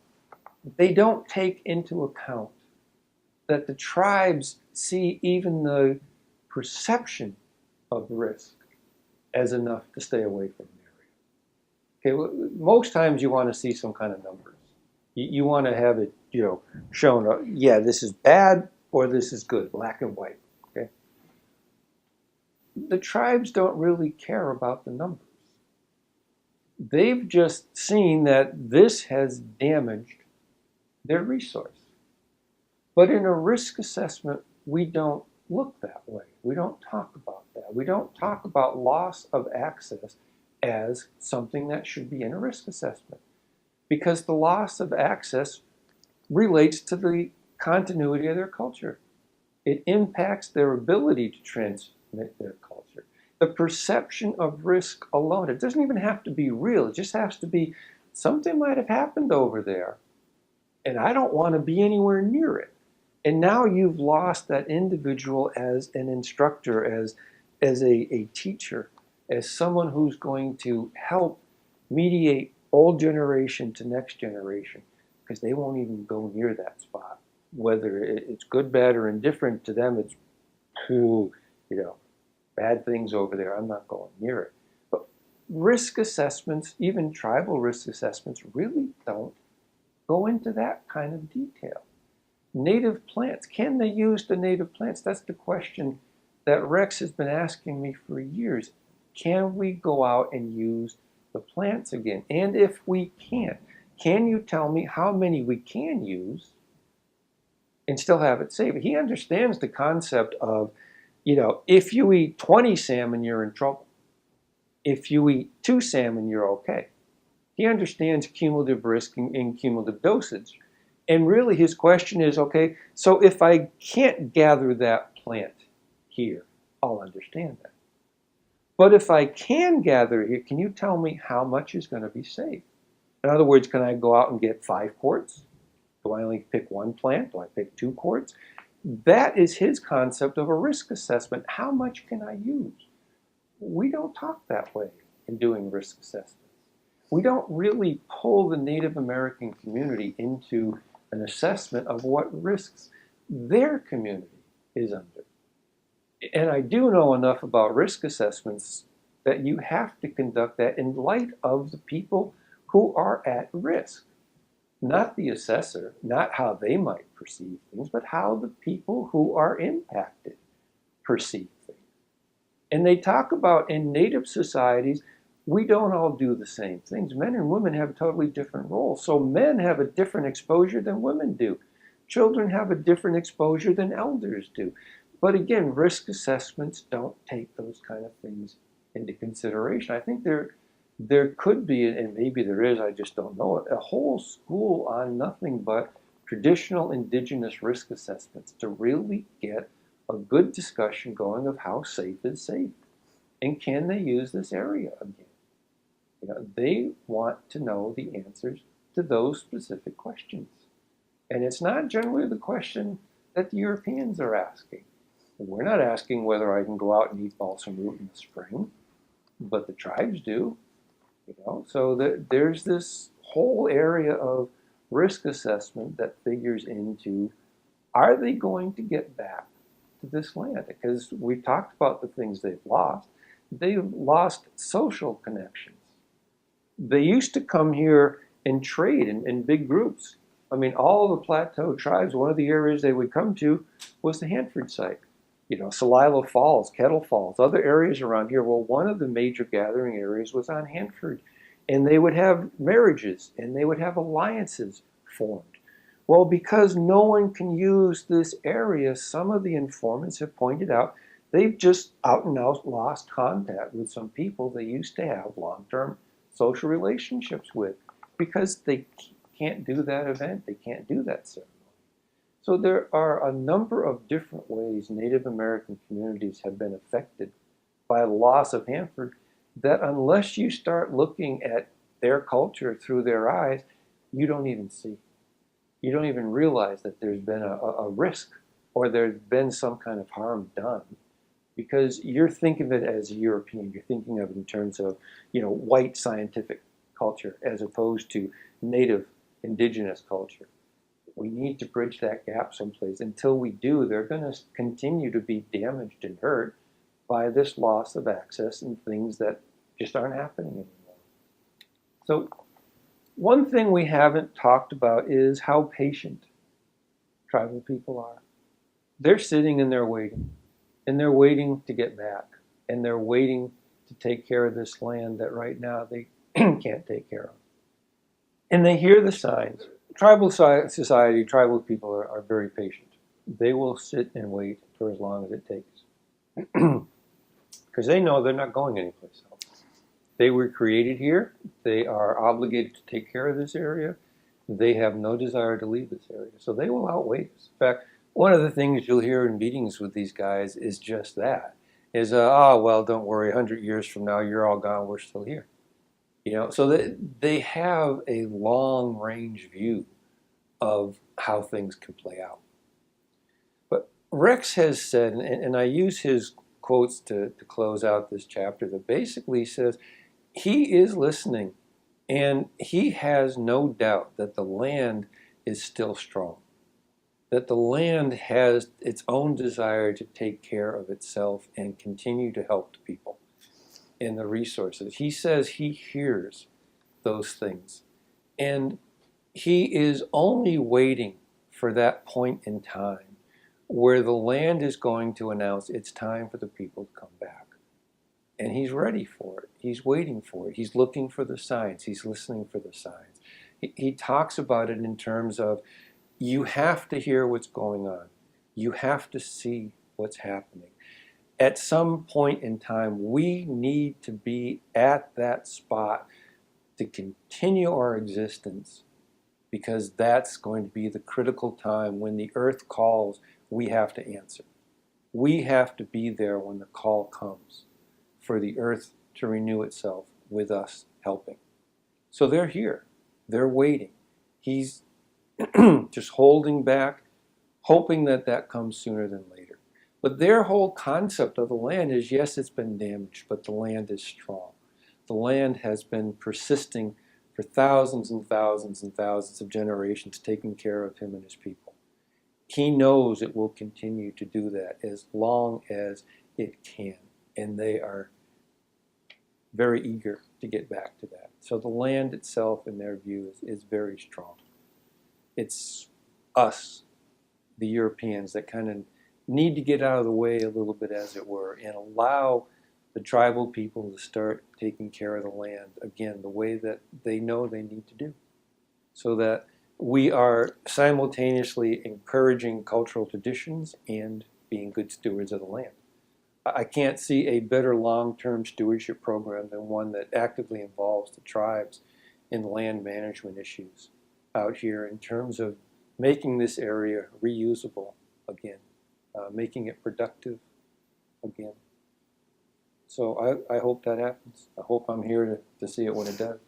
They don't take into account that the tribes see even the perception of risk as enough to stay away from the area. Okay, well, most times you want to see some kind of numbers. You want to have it, shown, yeah, this is bad or this is good, black and white. Okay. The tribes don't really care about the numbers. They've just seen that this has damaged their resource. But in a risk assessment, we don't look that way. We don't talk about that. We don't talk about loss of access as something that should be in a risk assessment, because the loss of access relates to the continuity of their culture. It impacts their ability to transmit their culture. The perception of risk alone, it doesn't even have to be real. It just has to be something might have happened over there, and I don't want to be anywhere near it. And now you've lost that individual as an instructor, as a teacher, as someone who's going to help mediate old generation to next generation, because they won't even go near that spot. Whether it's good, bad, or indifferent to them, it's, bad things over there, I'm not going near it. But risk assessments, even tribal risk assessments, really don't go into that kind of detail. Native plants, can they use the native plants? That's the question that Rex has been asking me for years. Can we go out and use the plants again? And if we can't, can you tell me how many we can use and still have it safe? He understands the concept of, if you eat 20 salmon, you're in trouble. If you eat 2 salmon, you're okay. He understands cumulative risk and cumulative dosage. And really his question is, okay, so if I can't gather that plant here, I'll understand that. But if I can gather it here, can you tell me how much is going to be safe? In other words, can I go out and get 5 quarts? Do I only pick 1 plant? Do I pick 2 quarts? That is his concept of a risk assessment. How much can I use? We don't talk that way in doing risk assessments. We don't really pull the Native American community into an assessment of what risks their community is under. And I do know enough about risk assessments that you have to conduct that in light of the people who are at risk. Not the assessor, not how they might perceive things, but how the people who are impacted perceive things. And they talk about in Native societies, we don't all do the same things. Men and women have totally different roles. So men have a different exposure than women do. Children have a different exposure than elders do. But again, risk assessments don't take those kind of things into consideration. I think there could be, and maybe there is, I just don't know it, a whole school on nothing but traditional indigenous risk assessments to really get a good discussion going of how safe is safe. And can they use this area again? They want to know the answers to those specific questions. And it's not generally the question that the Europeans are asking. We're not asking whether I can go out and eat balsam root in the spring, but the tribes do. So there's this whole area of risk assessment that figures into, are they going to get back to this land? Because we've talked about the things they've lost. They've lost social connections. They used to come here and trade in big groups. I mean, all the plateau tribes, one of the areas they would come to was the Hanford site. Celilo Falls, Kettle Falls, other areas around here. Well, one of the major gathering areas was on Hanford. And they would have marriages and they would have alliances formed. Well, because no one can use this area, some of the informants have pointed out they've just out and out lost contact with some people they used to have long-term social relationships with because they can't do that event, they can't do that ceremony. So there are a number of different ways Native American communities have been affected by the loss of Hanford that unless you start looking at their culture through their eyes, you don't even see. You don't even realize that there's been a risk or there's been some kind of harm done because you're thinking of it as a European. You're thinking of it in terms of, white scientific culture as opposed to Native indigenous culture. We need to bridge that gap someplace. Until we do, they're going to continue to be damaged and hurt by this loss of access and things that just aren't happening anymore. So one thing we haven't talked about is how patient tribal people are. They're sitting and they're waiting. And they're waiting to get back. And they're waiting to take care of this land that right now they can't take care of. And they hear the signs. Tribal society, tribal people are very patient. They will sit and wait for as long as it takes. Because they know they're not going anyplace else. They were created here. They are obligated to take care of this area. They have no desire to leave this area. So they will outwait us. In fact, one of the things you'll hear in meetings with these guys is just that. is, oh, well, don't worry, 100 years from now, you're all gone, we're still here. So they have a long range view of how things can play out. But Rex has said, and I use his quotes to close out this chapter, that basically says he is listening and he has no doubt that the land is still strong, that the land has its own desire to take care of itself and continue to help the people and the resources. He says he hears those things. And he is only waiting for that point in time where the land is going to announce it's time for the people to come back. And he's ready for it. He's waiting for it. He's looking for the signs. He's listening for the signs. He talks about it in terms of, you have to hear what's going on. You have to see what's happening. At some point in time, we need to be at that spot to continue our existence, because that's going to be the critical time when the earth calls. We have to answer. We have to be there when the call comes for the earth to renew itself with us helping. So they're here. They're waiting. He's just holding back, hoping that that comes sooner than later. But their whole concept of the land is, yes, it's been damaged, but the land is strong. The land has been persisting for thousands and thousands and thousands of generations, taking care of him and his people. He knows it will continue to do that as long as it can, and they are very eager to get back to that. So the land itself, in their view, is very strong. It's us, the Europeans, that kind of need to get out of the way a little bit, as it were, and allow the tribal people to start taking care of the land again the way that they know they need to do, so that we are simultaneously encouraging cultural traditions and being good stewards of the land. I can't see a better long-term stewardship program than one that actively involves the tribes in land management issues out here, in terms of making this area reusable again, making it productive again. So I hope that happens. I hope I'm here to see it when it does.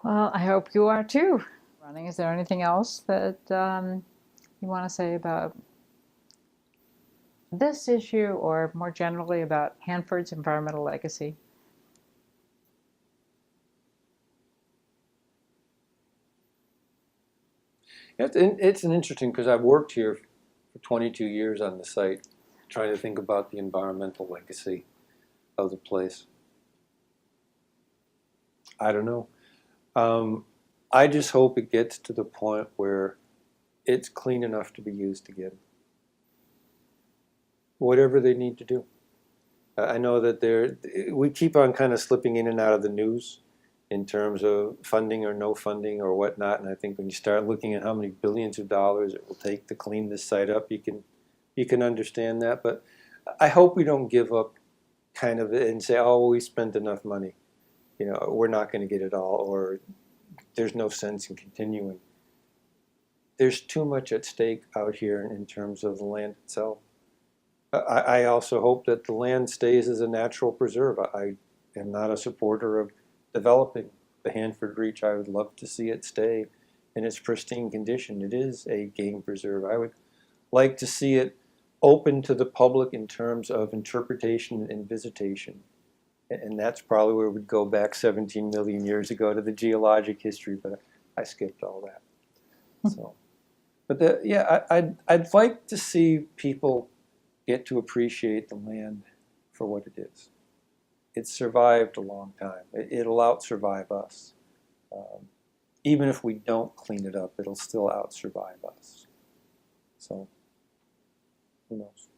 Well, I hope you are too. Is there anything else that you want to say about this issue, or more generally about Hanford's environmental legacy?
It's an interesting, because I've worked here for 22 years on the site, trying to think about the environmental legacy of the place. I don't know. I just hope it gets to the point where it's clean enough to be used again. Whatever they need to do. I know that we keep on kind of slipping in and out of the news in terms of funding or no funding or whatnot, and I think when you start looking at how many billions of dollars it will take to clean this site up, you can understand that. But I hope we don't give up kind of and say, oh, we spent enough money. We're not going to get it all, or there's no sense in continuing. There's too much at stake out here in terms of the land itself. I also hope that the land stays as a natural preserve. I am not a supporter of developing the Hanford Reach. I would love to see it stay in its pristine condition. It is a game preserve. I would like to see it open to the public in terms of interpretation and visitation. And that's probably where we'd go back 17 million years ago to the geologic history, but I skipped all that. So, but I'd like to see people get to appreciate the land for what it is. It's survived a long time. It'll out-survive us. Even if we don't clean it up, it'll still out-survive us. So, who knows?